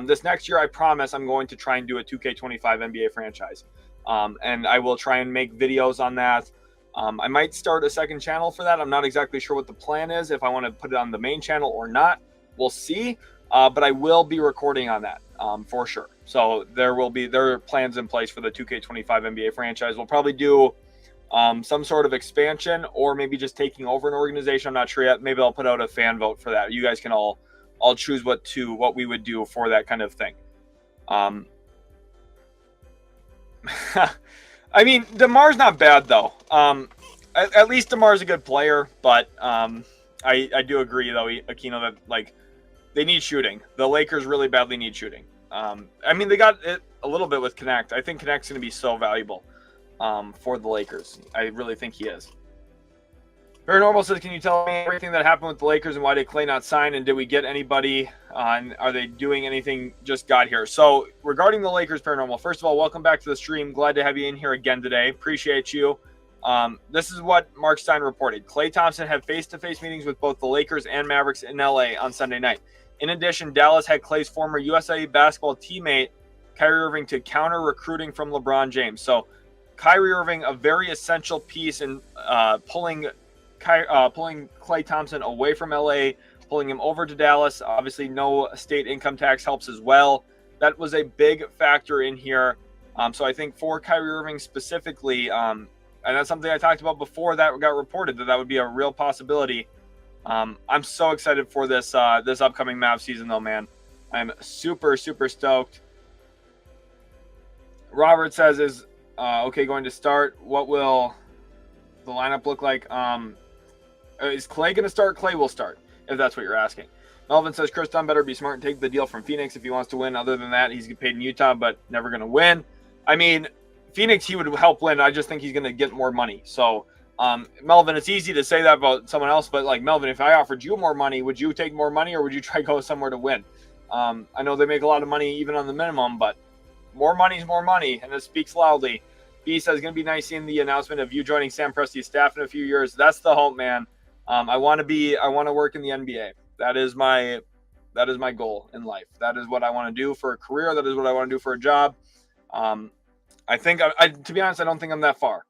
This next year, I promise I'm going to try and do a 2K25 NBA franchise, and I will try and make videos on that. I might start a second channel for that. I'm not exactly sure what the plan is, if I want to put it on the main channel or not. We'll see, but I will be recording on that for sure. So there are plans in place for the 2K25 NBA franchise. We'll probably do some sort of expansion, or maybe just taking over an organization. I'm not sure yet. Maybe I'll put out a fan vote for that. You guys can all choose what we would do for that kind of thing. I mean, DeMar's not bad though. At least DeMar's a good player, but I do agree though, Aquino, that like they need shooting. The Lakers really badly need shooting. I mean, they got it a little bit with Connect. I think Connect's going to be so valuable for the Lakers. I really think he is. Paranormal says, can you tell me everything that happened with the Lakers and why did Klay not sign? And did we get anybody? And are they doing anything just got here? So regarding the Lakers, Paranormal, first of all, welcome back to the stream. Glad to have you in here again today. Appreciate you. This is what Mark Stein reported. Klay Thompson had face-to-face meetings with both the Lakers and Mavericks in LA on Sunday night. In addition, Dallas had Klay's former USA basketball teammate, Kyrie Irving, to counter recruiting from LeBron James. So Kyrie Irving, a very essential piece in pulling Klay Thompson away from LA, pulling him over to Dallas. Obviously, no state income tax helps as well. That was a big factor in here. So I think for Kyrie Irving specifically, and that's something I talked about before that got reported, that would be a real possibility. I'm so excited for this upcoming Mavs season, though, man. I'm super, super stoked. Robert says, is okay going to start? What will the lineup look like? Is Klay going to start? Klay will start, if that's what you're asking. Melvin says, Chris Dunn better be smart and take the deal from Phoenix if he wants to win. Other than that, he's paid in Utah, but never going to win. I mean, Phoenix, he would help win. I just think he's going to get more money. So, Melvin, it's easy to say that about someone else, but like, Melvin, if I offered you more money, would you take more money, or would you try to go somewhere to win? I know they make a lot of money even on the minimum, but more money is more money, and it speaks loudly. B says, going to be nice seeing the announcement of you joining Sam Presti's staff in a few years. That's the hope, man. I want to work in the NBA. That is my goal in life. That is what I want to do for a career. That is what I want to do for a job. I think, to be honest, I don't think I'm that far.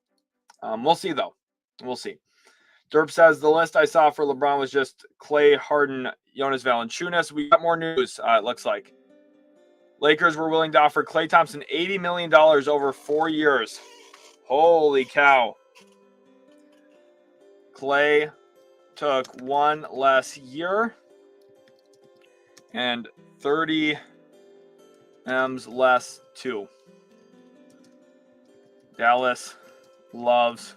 We'll see, though. We'll see. Derp says, the list I saw for LeBron was just Klay, Harden, Jonas Valanciunas. We got more news, it looks like. Lakers were willing to offer Klay Thompson $80 million over 4 years. Holy cow. Klay took one less year and 30 M's less too. Dallas loves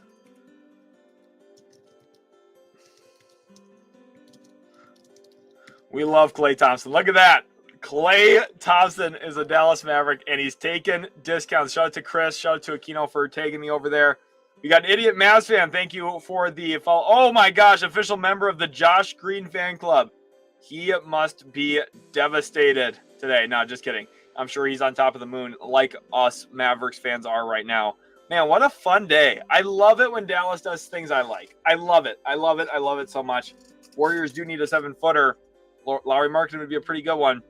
We love KLAY Thompson. Look at that. KLAY Thompson is a Dallas Maverick, and he's taking discounts. Shout out to Chris. Shout out to Aquino for taking me over there. We got Idiot Mavs fan. Thank you for the follow. Oh, my gosh. Official member of the Josh Green fan club. He must be devastated today. No, just kidding. I'm sure he's on top of the moon like us Mavericks fans are right now. Man, what a fun day. I love it when Dallas does things I like. I love it. I love it. I love it so much. Warriors do need a 7-footer. Lauri Markkanen would be a pretty good one.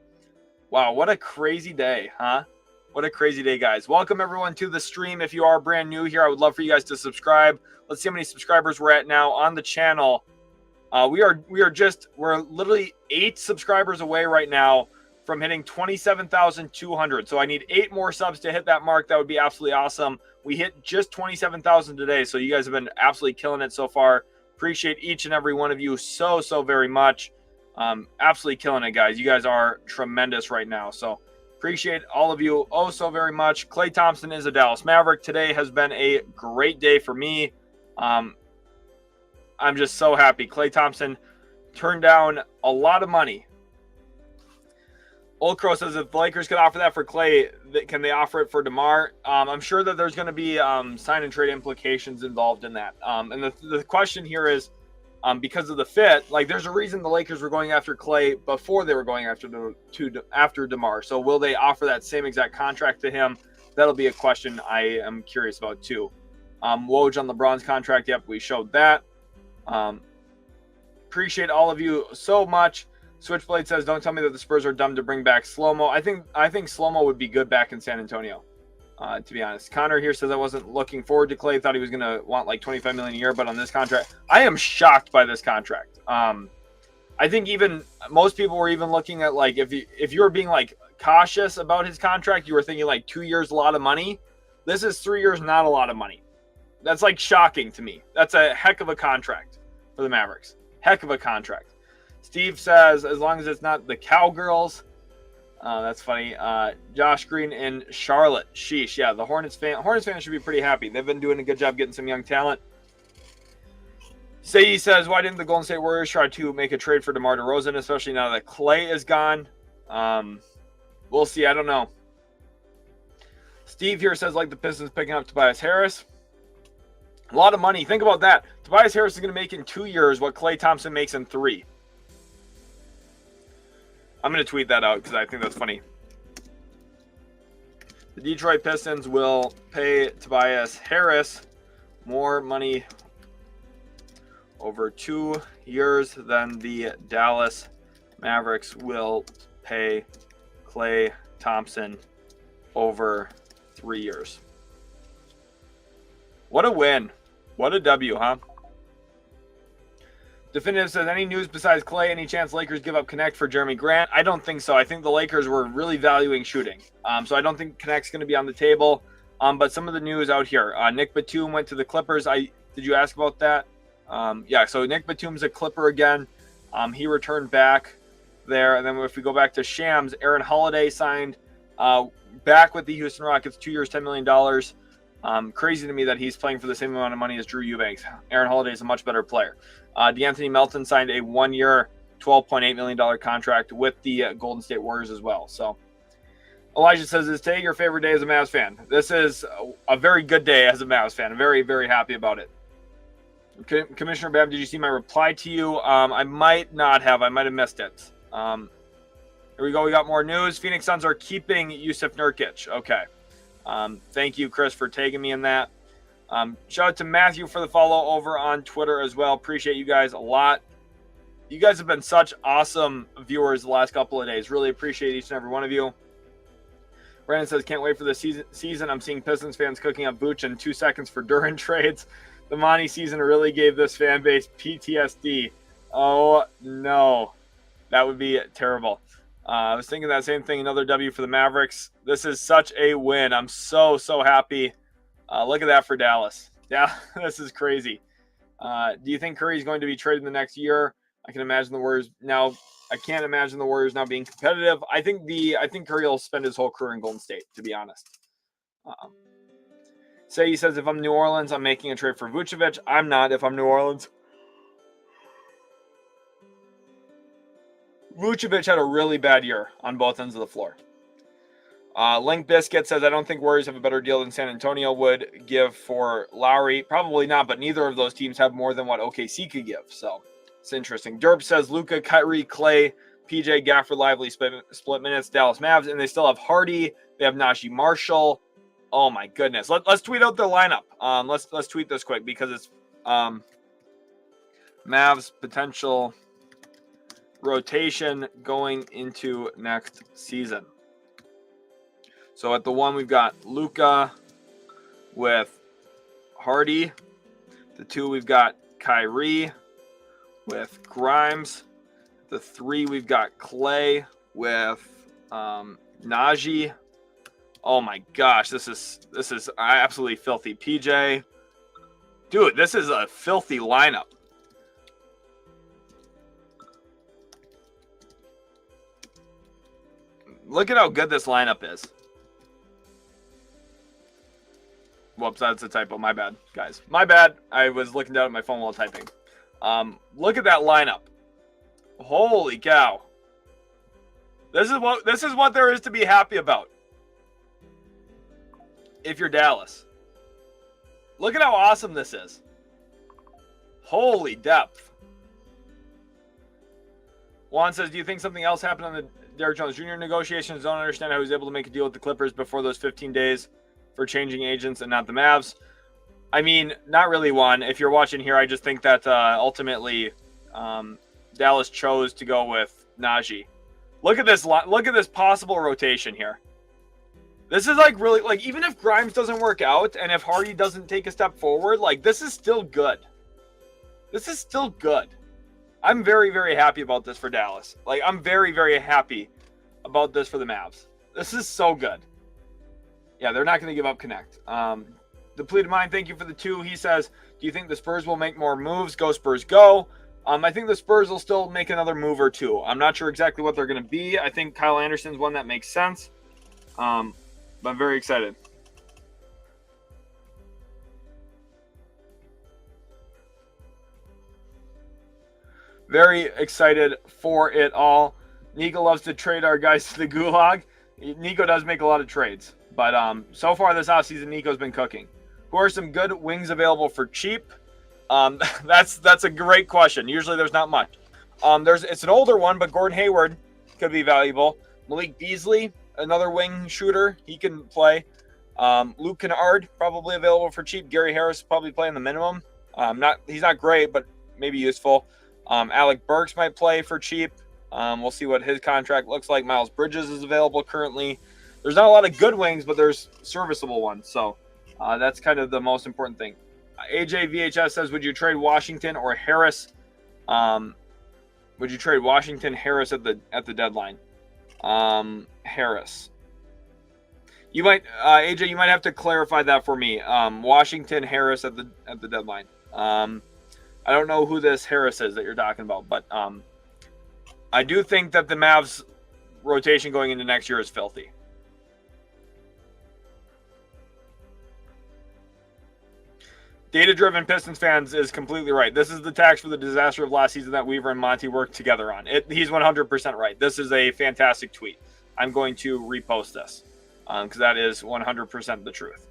Wow, what a crazy day, huh? What a crazy day, guys. Welcome, everyone, to the stream. If you are brand new here, I would love for you guys to subscribe. Let's see how many subscribers we're at now on the channel. We're literally 8 subscribers away right now from hitting 27,200. So I need 8 more subs to hit that mark. That would be absolutely awesome. We hit just 27,000 today. So you guys have been absolutely killing it so far. Appreciate each and every one of you so very much. Absolutely killing it, guys. You guys are tremendous right now. So appreciate all of you oh so very much. KLAY Thompson is a Dallas Maverick. Today has been a great day for me. I'm just so happy. KLAY Thompson turned down a lot of money. Old Crow says if the Lakers could offer that for KLAY, can they offer it for DeMar? I'm sure that there's going to be sign and trade implications involved in that. And the question here is, because of the fit, like there's a reason the Lakers were going after KLAY before they were going after DeMar. So will they offer that same exact contract to him? That'll be a question I am curious about too. Woj on LeBron's contract. Yep, we showed that. Appreciate all of you so much. Switchblade says, don't tell me that the Spurs are dumb to bring back Slow-Mo. I think Slow-Mo would be good back in San Antonio, to be honest. Connor here says, I wasn't looking forward to KLAY. Thought he was going to want like $25 million a year, but on this contract, I am shocked by this contract. I think even most people were even looking at like, if you were being like cautious about his contract, you were thinking like 2 years, a lot of money. This is 3 years, not a lot of money. That's like shocking to me. That's a heck of a contract for the Mavericks. Heck of a contract. Steve says, as long as it's not the Cowgirls. That's funny. Josh Green in Charlotte. Sheesh. Yeah, the Hornets fans should be pretty happy. They've been doing a good job getting some young talent. Sadie says, why didn't the Golden State Warriors try to make a trade for DeMar DeRozan, especially now that KLAY is gone? We'll see. I don't know. Steve here says, like the Pistons picking up Tobias Harris. A lot of money. Think about that. Tobias Harris is going to make in 2 years what KLAY Thompson makes in 3. I'm going to tweet that out because I think that's funny. The Detroit Pistons will pay Tobias Harris more money over 2 years than the Dallas Mavericks will pay KLAY Thompson over 3 years. What a win. What a W, huh? Definitive says, any news besides KLAY? Any chance Lakers give up Connect for Jeremy Grant? I don't think so. I think the Lakers were really valuing shooting. So I don't think Connect's going to be on the table. But some of the news out here. Nic Batum went to the Clippers. Did you ask about that? Yeah, so Nic Batum's a Clipper again. He returned back there. And then if we go back to Shams, Aaron Holiday signed back with the Houston Rockets, 2 years, $10 million. Crazy to me that he's playing for the same amount of money as Drew Eubanks. Aaron Holiday is a much better player. De'Anthony Melton signed a 1-year, $12.8 million contract with the Golden State Warriors as well. So Elijah says, is today your favorite day as a Mavs fan? This is a very good day as a Mavs fan. I'm very, very happy about it. Commissioner Babb, did you see my reply to you? I might not have. I might have missed it. Here we go. We got more news. Phoenix Suns are keeping Yusuf Nurkic. Okay. Thank you, Chris, for tagging me in that. Shout out to Matthew for the follow over on Twitter as well. Appreciate you guys a lot. You guys have been such awesome viewers the last couple of days. Really appreciate each and every one of you. Brandon says, can't wait for the season. I'm seeing Pistons fans cooking up Vooch in 2 seconds for Duran trades. The Monty season really gave this fan base PTSD. Oh, no. That would be terrible. I was thinking that same thing. Another W for the Mavericks. This is such a win. I'm so happy. Look at that for Dallas. Yeah, this is crazy. Do you think Curry's going to be traded in the next year? I can imagine the Warriors now. I can't imagine the Warriors now being competitive. I think Curry will spend his whole career in Golden State, to be honest. He says, if I'm New Orleans, I'm making a trade for Vucevic. I'm not if I'm New Orleans. Vucevic had a really bad year on both ends of the floor. Link Biscuit says, I don't think Warriors have a better deal than San Antonio would give for Lowry. Probably not, but neither of those teams have more than what OKC could give. So it's interesting. Derp says, Luka, Kyrie, Klay, PJ, Gafford, Lively, split minutes, Dallas Mavs, and they still have Hardy. They have Naji Marshall. Oh my goodness. Let's tweet out the lineup. Let's tweet this quick because it's Mavs potential rotation going into next season. So at the 1, we've got Luka with Hardy. The 2, we've got Kyrie with Grimes. The 3, we've got Klay with Naji. Oh my gosh, this is absolutely filthy. PJ, dude, this is a filthy lineup. Look at how good this lineup is. Whoops, that's a typo. My bad, guys. My bad. I was looking down at my phone while typing. Look at that lineup. Holy cow. This is what there is to be happy about. If you're Dallas. Look at how awesome this is. Holy depth. Juan says, do you think something else happened on the Derrick Jones Jr. negotiations? Don't understand how he was able to make a deal with the Clippers before those 15 days for changing agents and not the Mavs. I mean, not really, Juan. If you're watching here, I just think that ultimately Dallas chose to go with Naji. Look at this possible rotation here. This is like really, like, even if Grimes doesn't work out and if Hardy doesn't take a step forward, like, this is still good. This is still good. I'm very, very happy about this for Dallas. Like, I'm very, very happy about this for the Mavs. This is so good. Yeah, they're not going to give up Connect. Depleted Mind, thank you for the 2. He says, do you think the Spurs will make more moves? Go Spurs, go. I think the Spurs will still make another move or two. I'm not sure exactly what they're going to be. I think Kyle Anderson's one that makes sense. But I'm very excited. Very excited for it all. Nico loves to trade our guys to the gulag. Nico does make a lot of trades. But so far this offseason, Nico's been cooking. Who are some good wings available for cheap? That's a great question. Usually there's not much. It's an older one, but Gordon Hayward could be valuable. Malik Beasley, another wing shooter. He can play. Luke Kennard, probably available for cheap. Gary Harris probably playing the minimum. He's not great, but maybe useful. Alec Burks might play for cheap. We'll see what his contract looks like. Miles Bridges is available currently. There's not a lot of good wings, but there's serviceable ones. So that's kind of the most important thing. AJ VHS says, would you trade Washington or Harris? Would you trade Washington, Harris at the deadline? Harris. You might, AJ, you might have to clarify that for me. Washington, Harris at the deadline. I don't know who this Harris is that you're talking about, but I do think that the Mavs rotation going into next year is filthy. Data-driven Pistons fans is completely right. This is the tax for the disaster of last season that Weaver and Monty worked together on. He's 100% right. This is a fantastic tweet. I'm going to repost this because that is 100% the truth.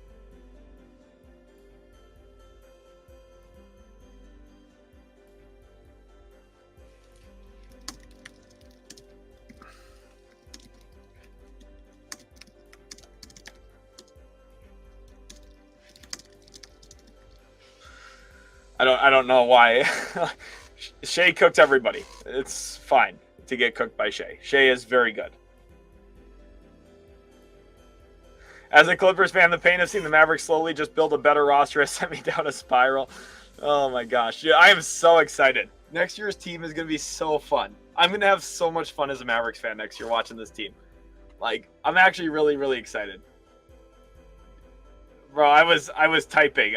I don't know why. Shea cooked everybody. It's fine to get cooked by Shea. Shea is very good. As a Clippers fan, the pain of seeing the Mavericks slowly just build a better roster has sent me down a spiral. Oh my gosh. Yeah, I am so excited. Next year's team is going to be so fun. I'm going to have so much fun as a Mavericks fan next year watching this team. Like, I'm actually really, really excited. Bro, I was typing.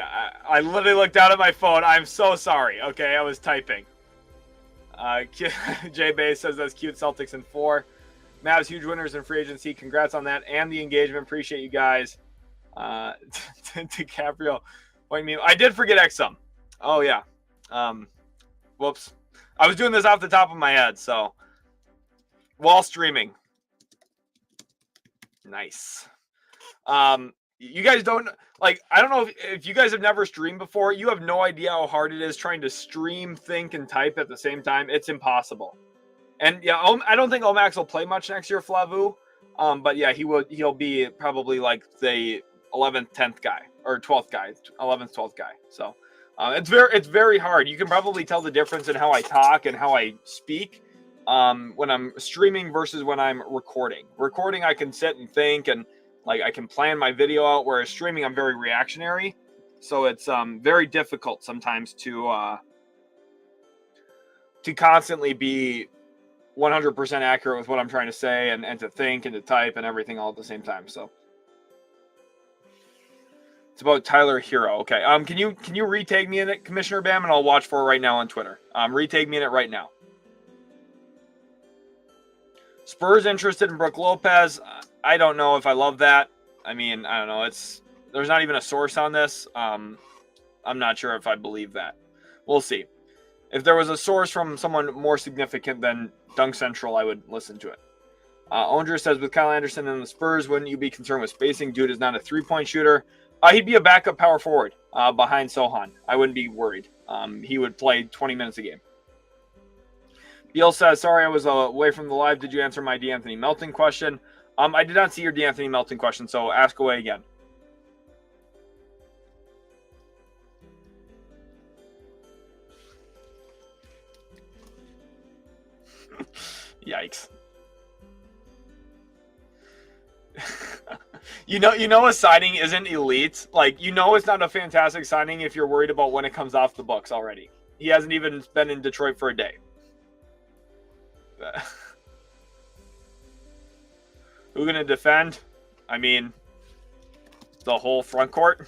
I literally looked down at my phone. I'm so sorry. Okay, I was typing. Jay Bay says that's cute. Celtics in 4. Mavs huge winners in free agency. Congrats on that and the engagement. Appreciate you guys. DiCaprio. Point me. I did forget Exum. Oh yeah. Whoops. I was doing this off the top of my head, so while streaming. Nice. You guys don't like. I don't know if you guys have never streamed before. You have no idea how hard it is trying to stream, think, and type at the same time. It's impossible. And yeah, I don't think Omax will play much next year, Flavu. But yeah, he'll be probably like the 11th, 10th guy or 12th guy, 11th, 12th guy. So it's very hard. You can probably tell the difference in how I talk and how I speak when I'm streaming versus when I'm recording. Recording, I can sit and think and like I can plan my video out. Whereas streaming, I'm very reactionary, so it's very difficult sometimes to constantly be 100% accurate with what I'm trying to say and to think and to type and everything all at the same time. So it's about Tyler Hero. Okay. Can you retag me in it, Commissioner Bam, and I'll watch for it right now on Twitter. Retag me in it right now. Spurs interested in Brook Lopez. I don't know if I love that. I mean, I don't know. There's not even a source on this. I'm not sure if I believe that. We'll see. If there was a source from someone more significant than Dunk Central, I would listen to it. Ondra says, with Kyle Anderson and the Spurs, wouldn't you be concerned with spacing? Dude is not a three-point shooter. He'd be a backup power forward behind Sohan. I wouldn't be worried. He would play 20 minutes a game. Beal says, sorry, I was away from the live. Did you answer my De'Anthony Melton question? I did not see your De'Anthony Melton question, so ask away again. Yikes. You know a signing isn't elite. Like, you know it's not a fantastic signing if you're worried about when it comes off the books already. He hasn't even been in Detroit for a day. Who gonna defend? I mean, the whole front court.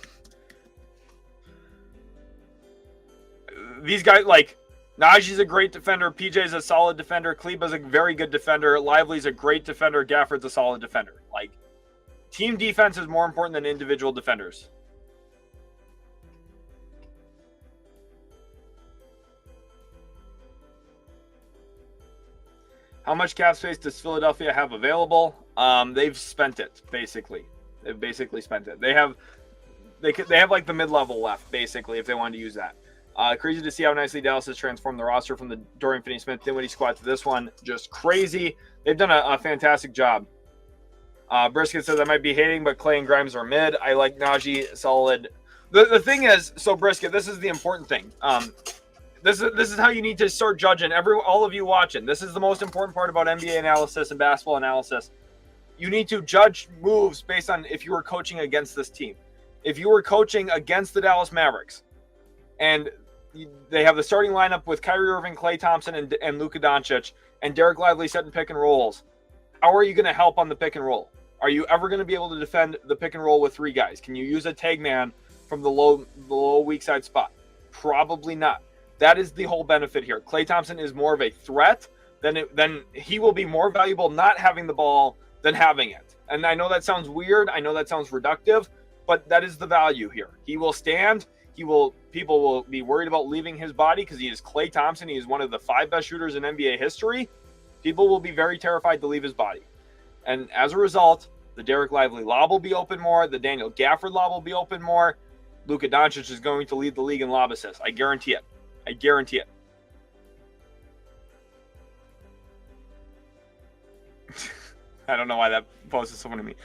These guys, like, Naji's a great defender. PJ's a solid defender. Kleba's a very good defender. Lively's a great defender. Gafford's a solid defender. Like, team defense is more important than individual defenders. How much cap space does Philadelphia have available? They've spent it, basically. They've basically spent it. They have like the mid-level left, basically, if they wanted to use that. Crazy to see how nicely Dallas has transformed the roster from the Dorian Finney-Smith Dinwiddie squad to this one. Just crazy. They've done a fantastic job. Brisket says I might be hating, but Klay and Grimes are mid. I like Naji solid. The thing is, so Brisket, this is the important thing. This is how you need to start judging. All of you watching, this is the most important part about NBA analysis and basketball analysis. You need to judge moves based on if you were coaching against this team. If you were coaching against the Dallas Mavericks, and they have the starting lineup with Kyrie Irving, Klay Thompson, and Luka Doncic, and Derek Lively setting pick and rolls, how are you going to help on the pick and roll? Are you ever going to be able to defend the pick and roll with three guys? Can you use a tag man from the low weak side spot? Probably not. That is the whole benefit here. Klay Thompson is more of a threat. Then he will be more valuable not having the ball than having it. And I know that sounds weird. I know that sounds reductive, but that is the value here. He will stand. People will be worried about leaving his body because he is Klay Thompson. He is one of the 5 best shooters in NBA history. People will be very terrified to leave his body. And as a result, the Derek Lively lob will be open more. The Daniel Gafford lob will be open more. Luka Doncic is going to lead the league in lob assists. I guarantee it. I guarantee it. I don't know why that poses someone to me.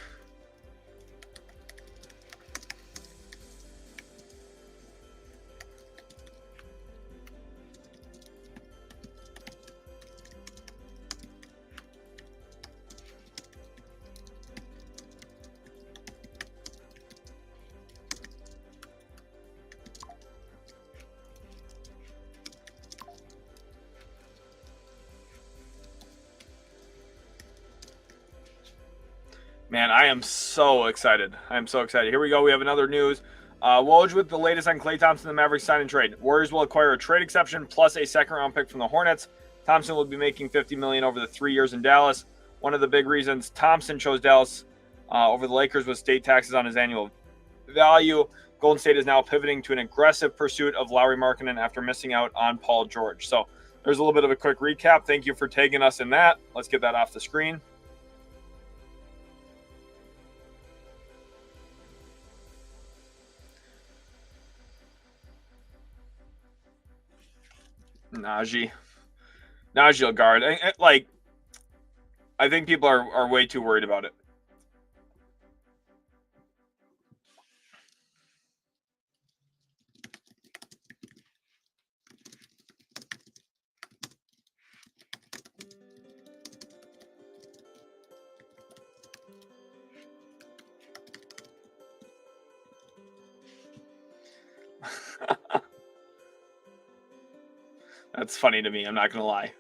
Man, I am so excited. I am so excited. Here we go. We have another news. Woj with the latest on Klay Thompson, the Mavericks sign and trade. Warriors will acquire a trade exception plus a second-round pick from the Hornets. Thompson will be making $50 million over the 3 years in Dallas. One of the big reasons Thompson chose Dallas over the Lakers was state taxes on his annual value. Golden State is now pivoting to an aggressive pursuit of Lauri Markkanen after missing out on Paul George. So there's a little bit of a quick recap. Thank you for tagging us in that. Let's get that off the screen. Naji will guard. Like, I think people are way too worried about it. That's funny to me. I'm not going to lie.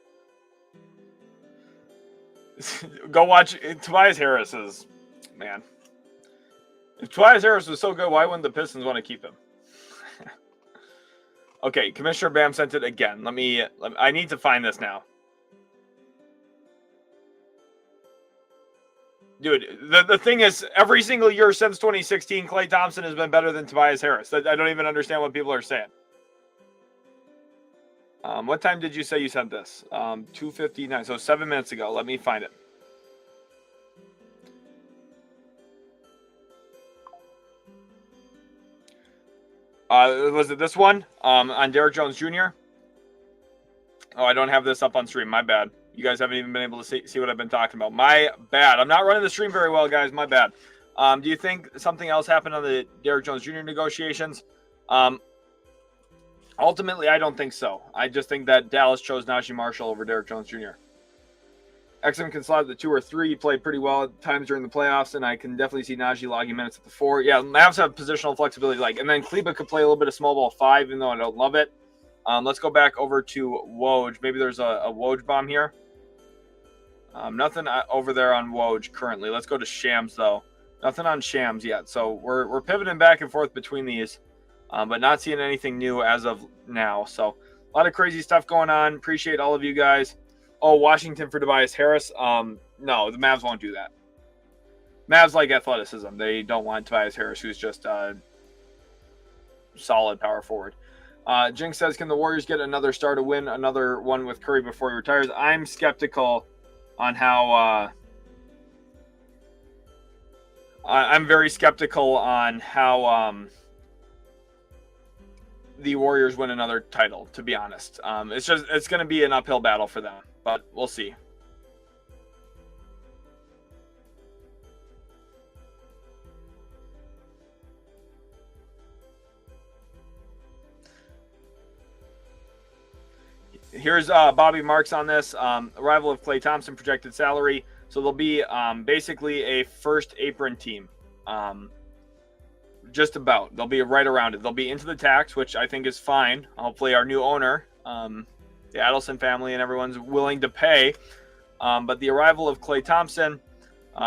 Go watch. Tobias Harris is, man. If Tobias Harris was so good, why wouldn't the Pistons want to keep him? Okay, Commissioner Bam sent it again. I need to find this now. Dude, the thing is, every single year since 2016, Klay Thompson has been better than Tobias Harris. I don't even understand what people are saying. What time did you say you sent this? 2:59, so 7 minutes ago. Let me find it. Was it this one? On Derrick Jones Jr.? Oh, I don't have this up on stream. My bad. You guys haven't even been able to see what I've been talking about. My bad. I'm not running the stream very well, guys. My bad. Do you think something else happened on the Derrick Jones Jr. negotiations? Ultimately, I don't think so. I just think that Dallas chose Naji Marshall over Derrick Jones Jr. XM can slot at the 2 or 3. He played pretty well at times during the playoffs, and I can definitely see Naji logging minutes at the 4. Yeah, Mavs have positional flexibility, and then Kleber could play a little bit of small ball 5, even though I don't love it. Let's go back over to Woj. Maybe there's a Woj bomb here. Nothing over there on Woj currently. Let's go to Shams, though. Nothing on Shams yet. So we're pivoting back and forth between these, but not seeing anything new as of now. So a lot of crazy stuff going on. Appreciate all of you guys. Oh, Washington for Tobias Harris. No, the Mavs won't do that. Mavs like athleticism. They don't want Tobias Harris, who's just a solid power forward. Jinx says, can the Warriors get another star to win another one with Curry before he retires? I'm skeptical on how I'm very skeptical on how the Warriors win another title, to be honest. It's going to be an uphill battle for them, but we'll see. Here's Bobby Marks on this. Arrival of Klay Thompson, projected salary. So they'll be basically a first apron team. Just about. They'll be right around it. They'll be into the tax, which I think is fine. Hopefully our new owner, the Adelson family, and everyone's willing to pay. But the arrival of Klay Thompson,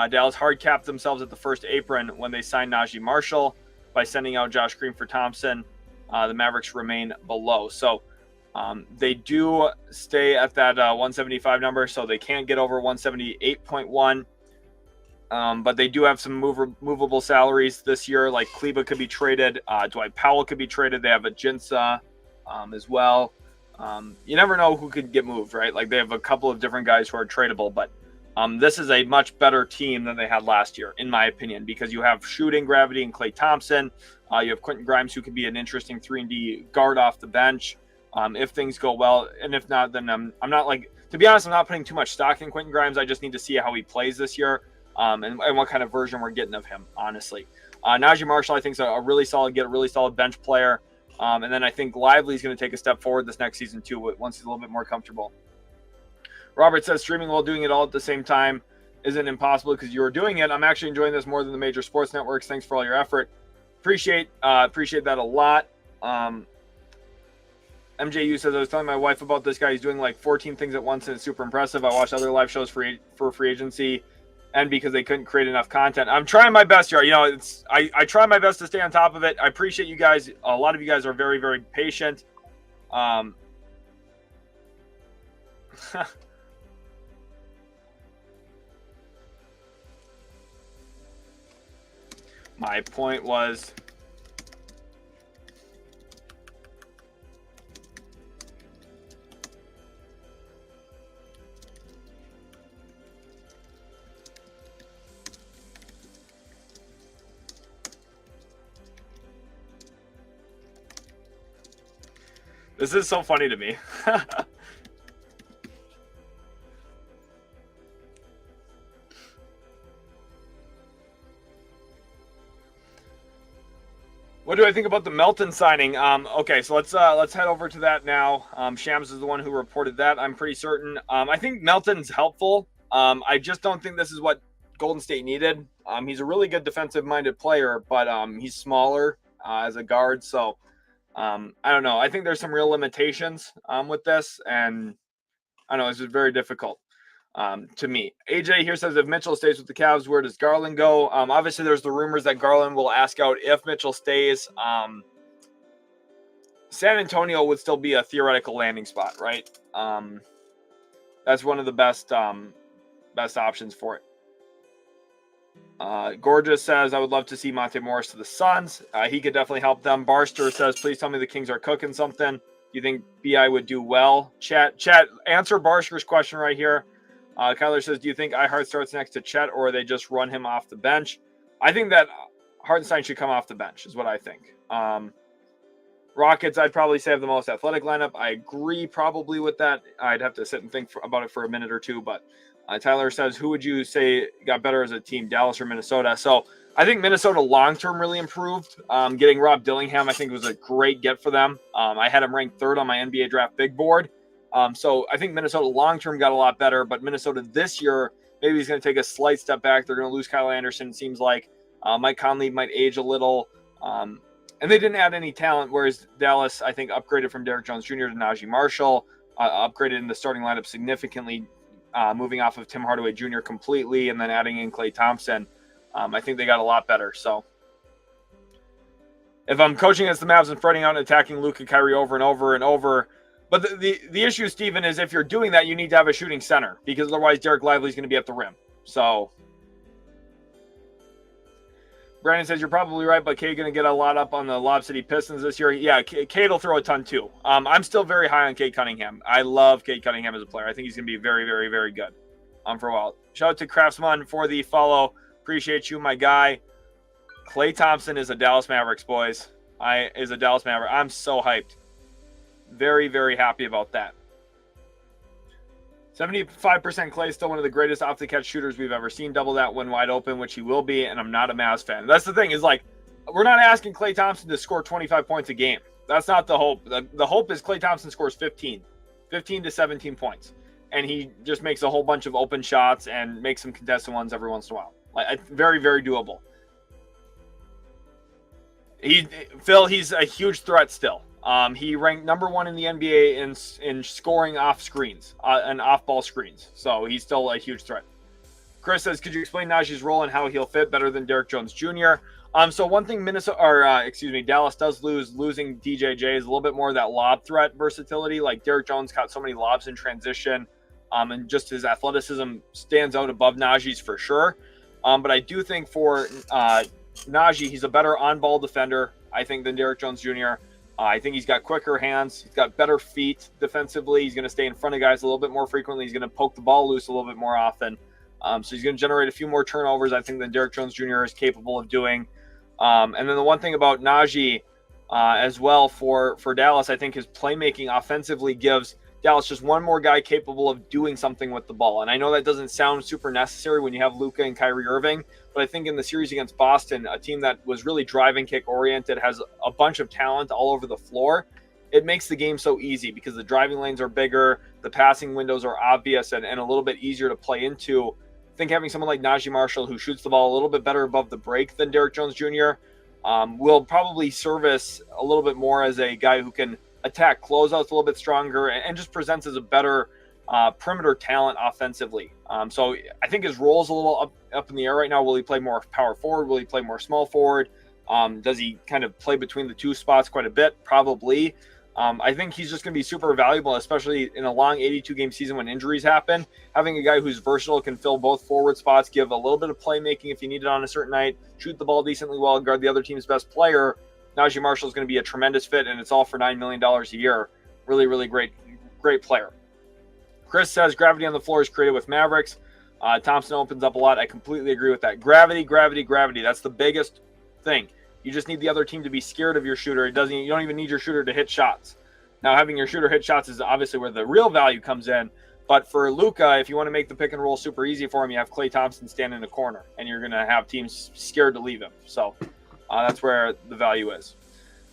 Dallas hard capped themselves at the first apron when they signed Naji Marshall by sending out Josh Green for Thompson. The Mavericks remain below. So they do stay at that 175 number, so they can't get over 178.1. But they do have some movable salaries this year. Like Kleber could be traded. Dwight Powell could be traded. They have a Jinsa as well. You never know who could get moved, right? Like they have a couple of different guys who are tradable. But this is a much better team than they had last year, in my opinion, because you have shooting gravity and Klay Thompson. You have Quentin Grimes, who could be an interesting 3-and-D guard off the bench if things go well. And if not, then I'm not to be honest, I'm not putting too much stock in Quentin Grimes. I just need to see how he plays this year. And what kind of version we're getting of him, honestly. Naji Marshall, I think, is a really solid bench player. And then I think Lively is going to take a step forward this next season, too, once he's a little bit more comfortable. Robert says, streaming while doing it all at the same time isn't impossible because you are doing it. I'm actually enjoying this more than the major sports networks. Thanks for all your effort. Appreciate that a lot. MJU says, I was telling my wife about this guy. He's doing like 14 things at once, and it's super impressive. I watched other live shows for free agency, and because they couldn't create enough content. I'm trying my best here. I try my best to stay on top of it. I appreciate you guys. A lot of you guys are very, very patient. My point was, This is so funny to me. What do I think about the Melton signing? Okay, so let's head over to that now. Shams is the one who reported that. I'm pretty certain. I think Melton's helpful. I just don't think this is what Golden State needed. He's a really good defensive-minded player, but he's smaller as a guard, so I don't know. I think there's some real limitations with this, and I don't know. It's just very difficult to me. AJ here says if Mitchell stays with the Cavs, where does Garland go? Obviously, there's the rumors that Garland will ask out if Mitchell stays. San Antonio would still be a theoretical landing spot, right? That's one of the best options for it. Gorgeous says, I would love to see Monte Morris to the Suns. He could definitely help them. Barster says, please tell me the Kings are cooking something. Do you think BI would do well? Chat, answer Barster's question right here. Kyler says, do you think iHeart starts next to Chet, or they just run him off the bench? I think that Hartenstein should come off the bench is what I think. Rockets, I'd probably say have the most athletic lineup. I agree probably with that. I'd have to sit and think about it for a minute or two, but Tyler says, who would you say got better as a team, Dallas or Minnesota? So I think Minnesota long-term really improved. Getting Rob Dillingham, I think, was a great get for them. I had him ranked third on my NBA draft big board. So I think Minnesota long-term got a lot better, but Minnesota this year, maybe he's going to take a slight step back. They're going to lose Kyle Anderson, it seems like. Mike Conley might age a little. And they didn't add any talent, whereas Dallas, I think, upgraded from Derrick Jones Jr. to Naji Marshall, upgraded in the starting lineup significantly, moving off of Tim Hardaway Jr. completely, and then adding in KLAY Thompson. I think they got a lot better. So if I'm coaching against the Mavs and fretting out and attacking Luke and Kyrie over and over and over, but the issue, Steven, is if you're doing that, you need to have a shooting center, because otherwise Derek Lively's going to be at the rim. So Brandon says, you're probably right, but Cade going to get a lot up on the Lob City Pistons this year. Yeah, Cade will throw a ton too. I'm still very high on Cade Cunningham. I love Cade Cunningham as a player. I think he's going to be very, very, very good for a while. Shout out to Craftsman for the follow. Appreciate you, my guy. KLAY Thompson is a Dallas Mavericks, boys. Is a Dallas Maverick. I'm so hyped. Very, very happy about that. 75% KLAY is still one of the greatest off-the-catch shooters we've ever seen. Double that when wide open, which he will be, and I'm not a Mavs fan. That's the thing, is like, we're not asking KLAY Thompson to score 25 points a game. That's not the hope. The hope is KLAY Thompson scores 15 to 17 points, and he just makes a whole bunch of open shots and makes some contested ones every once in a while. Like, very, very doable. He's a huge threat still. He ranked number 1 in the NBA in scoring off screens and off-ball screens. So he's still a huge threat. Chris says, could you explain Naji's role and how he'll fit better than Derrick Jones Jr.? So one thing Dallas does losing DJJ is a little bit more of that lob threat versatility. Like Derrick Jones caught so many lobs in transition, and just his athleticism stands out above Naji's for sure. But I do think for Naji, he's a better on-ball defender, I think, than Derrick Jones Jr. I think he's got quicker hands. He's got better feet defensively. He's going to stay in front of guys a little bit more frequently. He's going to poke the ball loose a little bit more often. So he's going to generate a few more turnovers, I think, than Derrick Jones Jr. is capable of doing. And then the one thing about Naji as well for Dallas, I think his playmaking offensively gives Dallas just one more guy capable of doing something with the ball. And I know that doesn't sound super necessary when you have Luka and Kyrie Irving, but I think in the series against Boston, a team that was really driving kick oriented, has a bunch of talent all over the floor, it makes the game so easy because the driving lanes are bigger, the passing windows are obvious and a little bit easier to play into. I think having someone like Naji Marshall, who shoots the ball a little bit better above the break than Derrick Jones Jr., will probably service a little bit more as a guy who can attack closeouts a little bit stronger and just presents as a better perimeter talent offensively. So I think his role is a little up in the air right now. Will he play more power forward? Will he play more small forward? Does he kind of play between the two spots quite a bit? Probably. I think he's just going to be super valuable, especially in a long 82-game season when injuries happen. Having a guy who's versatile, can fill both forward spots, give a little bit of playmaking if you need it on a certain night, shoot the ball decently well, and guard the other team's best player. Naji Marshall is going to be a tremendous fit, and it's all for $9 million a year. Really, really great player. Chris says, gravity on the floor is created with Mavericks. Thompson opens up a lot. I completely agree with that. Gravity. That's the biggest thing. You just need the other team to be scared of your shooter. You don't even need your shooter to hit shots. Now, having your shooter hit shots is obviously where the real value comes in. But for Luka, if you want to make the pick and roll super easy for him, you have Klay Thompson stand in the corner, and you're going to have teams scared to leave him. So that's where the value is.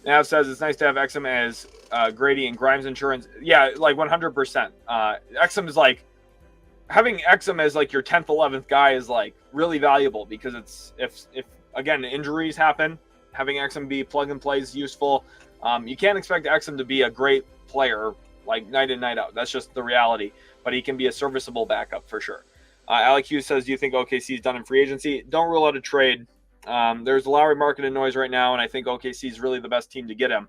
Nav says it's nice to have Exum as Grady and Grimes insurance. Yeah, like 100%. Exum is like, having Exum as like your 10th, 11th guy is like really valuable, because it's if again injuries happen, having Exum be plug and play is useful. You can't expect Exum to be a great player like night in, night out. That's just the reality. But he can be a serviceable backup for sure. Alec Hughes says, do you think OKC is done in free agency? Don't rule out a trade. There's a Lowry market noise right now, and I think OKC is really the best team to get him.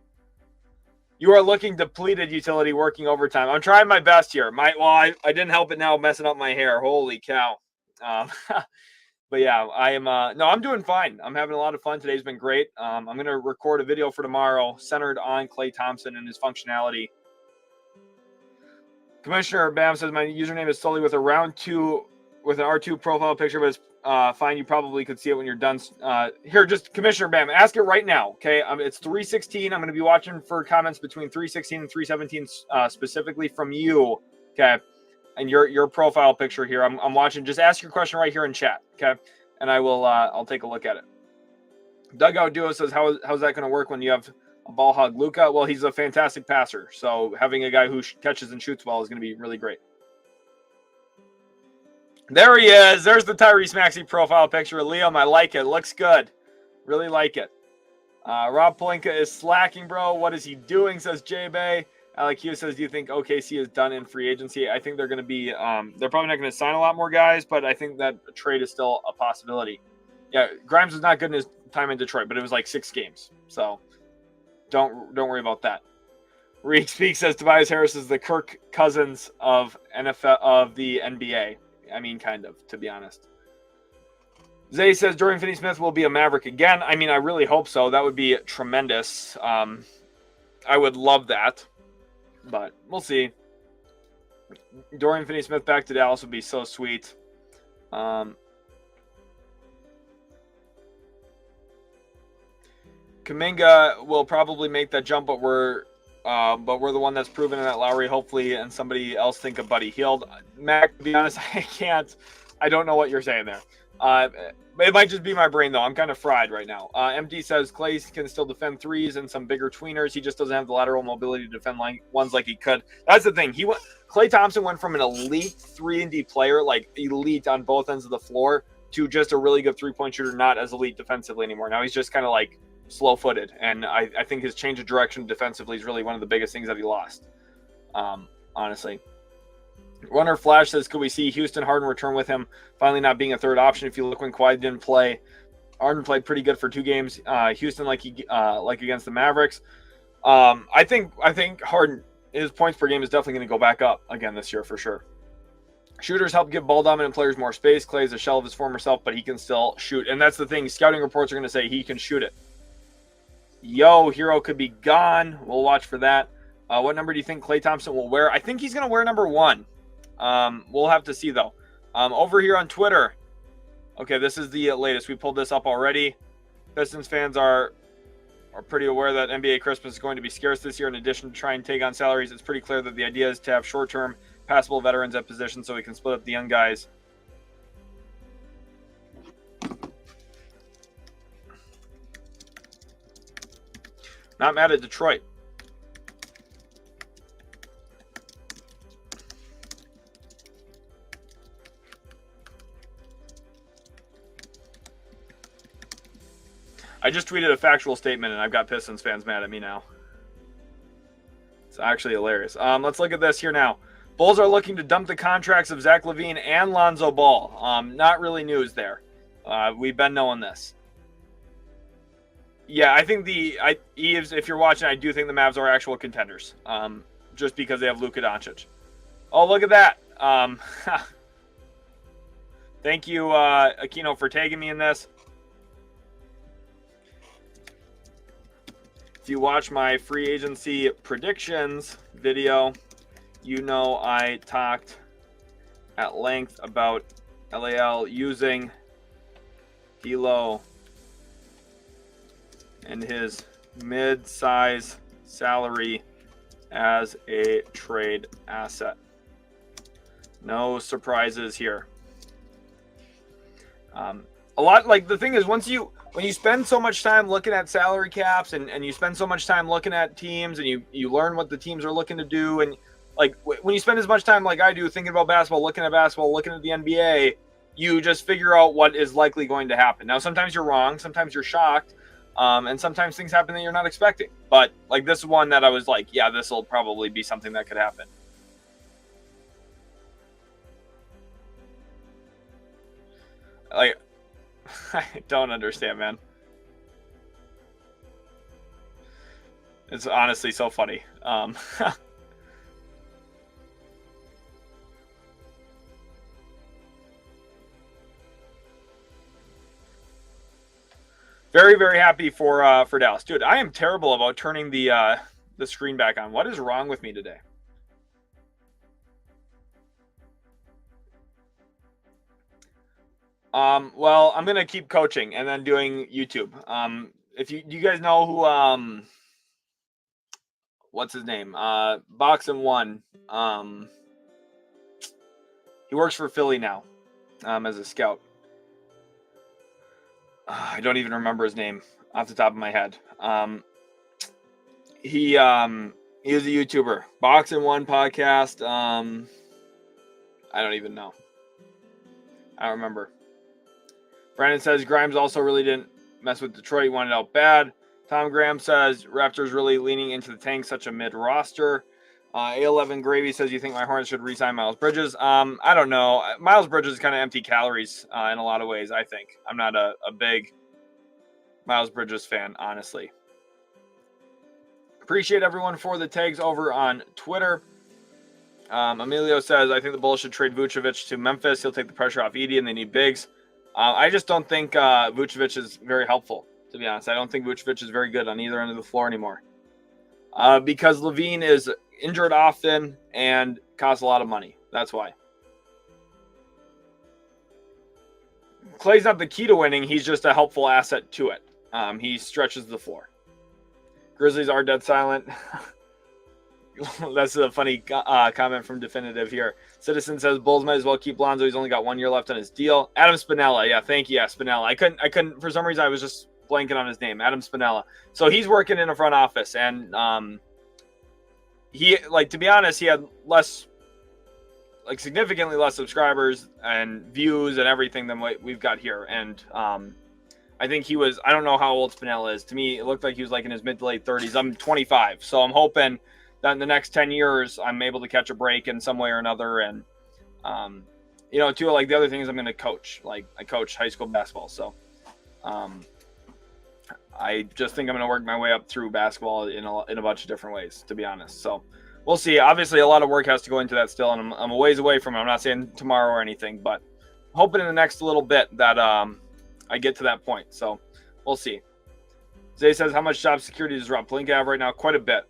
You are looking depleted, utility, working overtime. I'm trying my best here. I didn't help it now, messing up my hair. Holy cow. But yeah, I am. No, I'm doing fine. I'm having a lot of fun. Today's been great. I'm going to record a video for tomorrow centered on Klay Thompson and his functionality. Commissioner Bam says my username is solely with a round 2 with an R2 profile picture, but it's fine. You probably could see it when you're done. Here, just Commissioner Bam, ask it right now. Okay, it's 3:16. I'm going to be watching for comments between 3:16 and 3:17, specifically from you. Okay, and your profile picture here. I'm watching. Just ask your question right here in chat. Okay, and I will. I'll take a look at it. Dugout Duo says how's that going to work when you have a ball hog Luka? Well, he's a fantastic passer, so having a guy who catches and shoots well is going to be really great. There he is. There's the Tyrese Maxey profile picture. Liam, I like it. Looks good. Really like it. Rob Palinka is slacking, bro. What is he doing, says J-Bay. Alec Hughes says, do you think OKC is done in free agency? I think they're going to be they're probably not going to sign a lot more guys, but I think that a trade is still a possibility. Yeah, Grimes was not good in his time in Detroit, but it was like 6 games. So don't worry about that. Reek Speak says Tobias Harris is the Kirk Cousins of the NBA. I mean, kind of, to be honest. Zay says Dorian Finney-Smith will be a Maverick again. I mean, I really hope so. That would be tremendous. I would love that, but we'll see. Dorian Finney-Smith back to Dallas would be so sweet. Kuminga will probably make that jump, but we're the one that's proven in that Lowry, hopefully, and somebody else think of Buddy Hield. Mac, to be honest, I don't know what you're saying there. It might just be my brain, though. I'm kind of fried right now. MD says Klay can still defend threes and some bigger tweeners. He just doesn't have the lateral mobility to defend ones like he could. That's the thing. Klay Thompson went from an elite 3-and-D player, like elite on both ends of the floor, to just a really good three-point shooter, not as elite defensively anymore. Now he's just kind of like slow-footed, and I think his change of direction defensively is really one of the biggest things that he lost, honestly. Runner Flash says, could we see Houston Harden return with him finally not being a third option? If you look when Kawhi didn't play, Harden played pretty good for 2 games. Houston, like against the Mavericks. I think Harden, his points per game is definitely going to go back up again this year for sure. Shooters help give ball-dominant players more space. Klay is a shell of his former self, but he can still shoot. And that's the thing. Scouting reports are going to say he can shoot it. Yo, Hero could be gone. We'll watch for that. What number do you think Klay Thompson will wear? I think he's going to wear number 1. We'll have to see, though. Over here on Twitter. Okay, this is the latest. We pulled this up already. Pistons fans are pretty aware that NBA Christmas is going to be scarce this year. In addition to trying to take on salaries, it's pretty clear that the idea is to have short-term, passable veterans at position so we can split up the young guys. Not mad at Detroit. I just tweeted a factual statement, and I've got Pistons fans mad at me now. It's actually hilarious. Let's look at this here now. Bulls are looking to dump the contracts of Zach LaVine and Lonzo Ball. Not really news there. We've been knowing this. Yeah, I think Eves, if you're watching, I do think the Mavs are actual contenders. Just because they have Luka Doncic. Oh, look at that. Thank you, Aquino, for tagging me in this. If you watch my free agency predictions video, you know I talked at length about LAL using D'Lo and his mid-size salary as a trade asset. No surprises here. A lot, like, the thing is, when you spend so much time looking at salary caps and you spend so much time looking at teams and you learn what the teams are looking to do, and like when you spend as much time like I do thinking about basketball, looking at the NBA, you just figure out what is likely going to happen. Now, sometimes you're wrong, sometimes you're shocked, and sometimes things happen that you're not expecting. But like this one that I was like, yeah, this will probably be something that could happen. Like, I don't understand, man. It's honestly so funny. Very, very happy for Dallas. Dude, I am terrible about turning the screen back on. What is wrong with me today? Well, I'm gonna keep coaching and then doing YouTube. If you guys know who what's his name? Boxing One. He works for Philly now, as a scout. I don't even remember his name off the top of my head. He is a YouTuber. Boxing One podcast. I don't even know. I don't remember. Brandon says Grimes also really didn't mess with Detroit. He wanted out bad. Tom Graham says Raptors really leaning into the tank, such a mid roster. A11 Gravy says, you think my Hornets should re-sign Miles Bridges? I don't know. Miles Bridges is kind of empty calories in a lot of ways, I think. I'm not a big Miles Bridges fan, honestly. Appreciate everyone for the tags over on Twitter. Emilio says, I think the Bulls should trade Vucevic to Memphis. He'll take the pressure off Edey, and they need bigs. I just don't think Vucevic is very helpful, to be honest. I don't think Vucevic is very good on either end of the floor anymore. Because Levine is injured often and costs a lot of money. That's why. Klay's not the key to winning. He's just a helpful asset to it. He stretches the floor. Grizzlies are dead silent. That's a funny comment from Definitive here. Citizen says Bulls might as well keep Lonzo. He's only got 1 year left on his deal. Adam Spinella. Yeah, thank you. Yeah, Spinella. I couldn't for some reason I was just blanking on his name. Adam Spinella. So he's working in a front office, and he, like, to be honest, he had less, like, significantly less subscribers and views and everything than what we've got here. And I think he was, I don't know how old Spinella is. To me, it looked like he was like in his mid to late 30s. I'm 25. So I'm hoping that in the next 10 years, I'm able to catch a break in some way or another. And, too, like, the other thing is I'm going to coach. Like, I coach high school basketball. So I just think I'm going to work my way up through basketball in a bunch of different ways, to be honest. So we'll see. Obviously, a lot of work has to go into that still, and I'm a ways away from it. I'm not saying tomorrow or anything, but hoping in the next little bit that I get to that point. So we'll see. Zay says, how much job security does Rob Pelinka have right now? Quite a bit.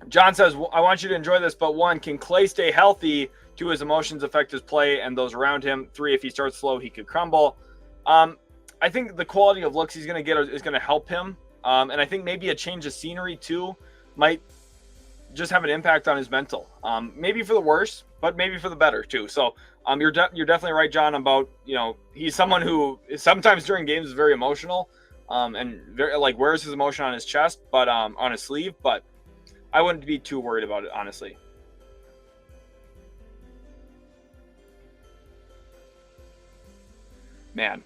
John says, I want you to enjoy this, but 1, can Klay stay healthy? 2, his emotions affect his play and those around him. 3, if he starts slow, he could crumble. I think the quality of looks he's going to get is going to help him. And I think maybe a change of scenery, too, might just have an impact on his mental. Maybe for the worse, but maybe for the better, too. So you're definitely right, John, about, he's someone who sometimes during games is very emotional and very, like, wears his emotion on his chest, but on his sleeve. But I wouldn't be too worried about it, honestly. Man,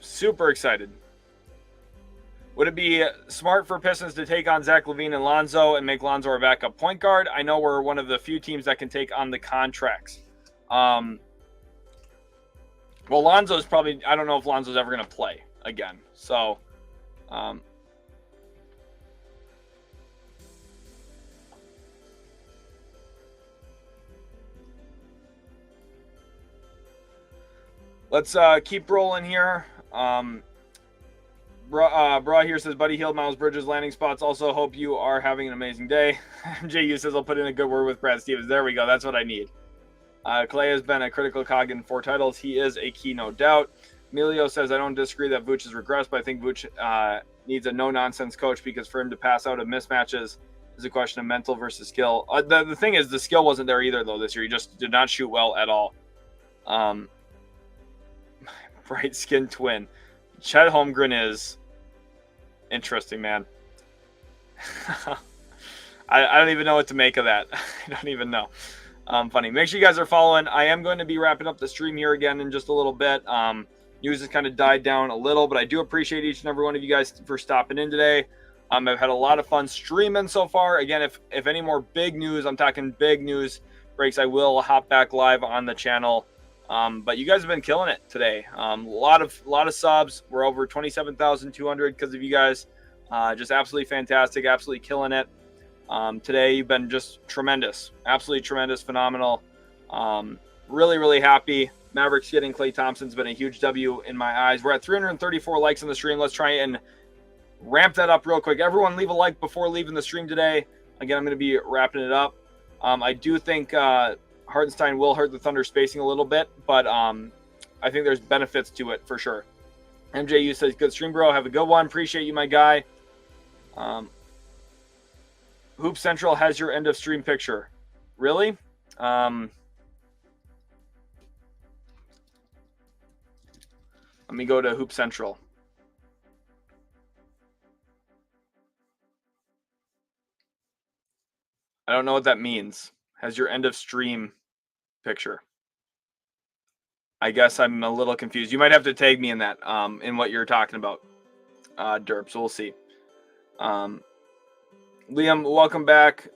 super excited. Would it be smart for Pistons to take on Zach LaVine and Lonzo and make Lonzo our backup point guard? I know we're one of the few teams that can take on the contracts. Well, Lonzo's probably, I don't know if Lonzo's ever going to play again. So, let's keep rolling here. Bra here says, Buddy Hield, Miles Bridges, landing spots. Also, hope you are having an amazing day. JU says, I'll put in a good word with Brad Stevens. There we go. That's what I need. Klay has been a critical cog in 4 titles. He is a key, no doubt. Emilio says, I don't disagree that Vooch has regressed, but I think Vooch needs a no-nonsense coach because for him to pass out of mismatches It's a question of mental versus skill. The thing is, the skill wasn't there either, though, this year. He just did not shoot well at all. Bright skin twin. Chet Holmgren is interesting, man. I don't even know what to make of that. I don't even know. Funny. Make sure you guys are following. I am going to be wrapping up the stream here again in just a little bit. News has kind of died down a little, but I do appreciate each and every one of you guys for stopping in today. I've had a lot of fun streaming so far. Again, if any more big news, I'm talking big news breaks, I will hop back live on the channel. But you guys have been killing it today. A lot of subs. We're over 27,200 because of you guys. Just absolutely fantastic. Absolutely killing it. Today you've been just tremendous. Absolutely tremendous. Phenomenal. Really, really happy. Mavericks getting Klay Thompson's been a huge W in my eyes. We're at 334 likes on the stream. Let's try and ramp that up real quick. Everyone leave a like before leaving the stream today. Again, I'm going to be wrapping it up. I do think Hartenstein will hurt the Thunder spacing a little bit, but I think there's benefits to it for sure. MJU says, good stream, bro. Have a good one. Appreciate you, my guy. Hoop Central has your end of stream picture. Really? Let me go to Hoop Central. I don't know what that means. Has your end of stream picture. I guess I'm a little confused. You might have to tag me in that, in what you're talking about, Derp. So we'll see. Liam, welcome back.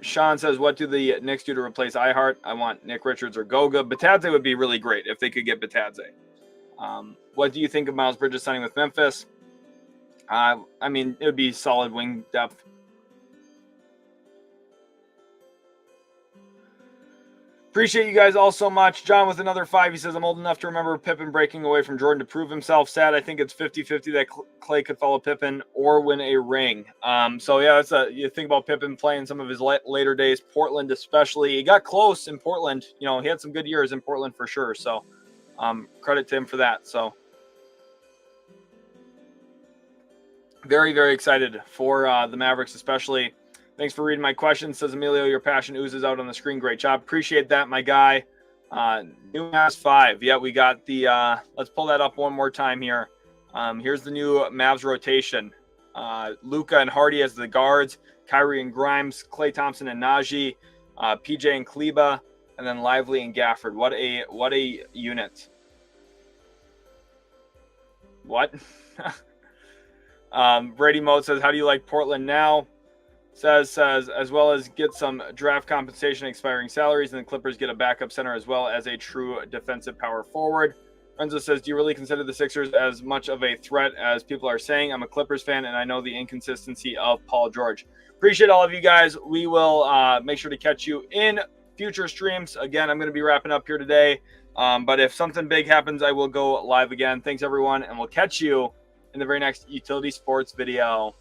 Sean says, what do the Knicks do to replace iHeart? I want Nick Richards or Goga. Batadze would be really great if they could get Batadze. What do you think of Miles Bridges signing with Memphis? I mean, it would be solid wing depth. Appreciate you guys all so much. John with another 5. He says, I'm old enough to remember Pippen breaking away from Jordan to prove himself. Sad. I think it's 50-50 that Klay could follow Pippen or win a ring. So, yeah, you think about Pippen playing some of his later days, Portland especially. He got close in Portland. You know, he had some good years in Portland for sure. So, credit to him for that. So, very, very excited for the Mavericks especially. Thanks for reading my question. Says Emilio, your passion oozes out on the screen. Great job. Appreciate that, my guy. New Mavs 5. Yeah, we got the let's pull that up one more time here. Here's the new Mavs rotation. Luka and Hardy as the guards, Kyrie and Grimes, Klay Thompson and Naji, PJ and Kleba, and then Lively and Gafford. What a unit. What? Brady Moat says, how do you like Portland now? Says as well as get some draft compensation, expiring salaries, and the Clippers get a backup center as well as a true defensive power forward. Renzo says, do you really consider the Sixers as much of a threat as people are saying? I'm a Clippers fan, and I know the inconsistency of Paul George. Appreciate all of you guys. We will make sure to catch you in future streams. Again, I'm going to be wrapping up here today. But if something big happens, I will go live again. Thanks, everyone, and we'll catch you in the very next Utility Sports video.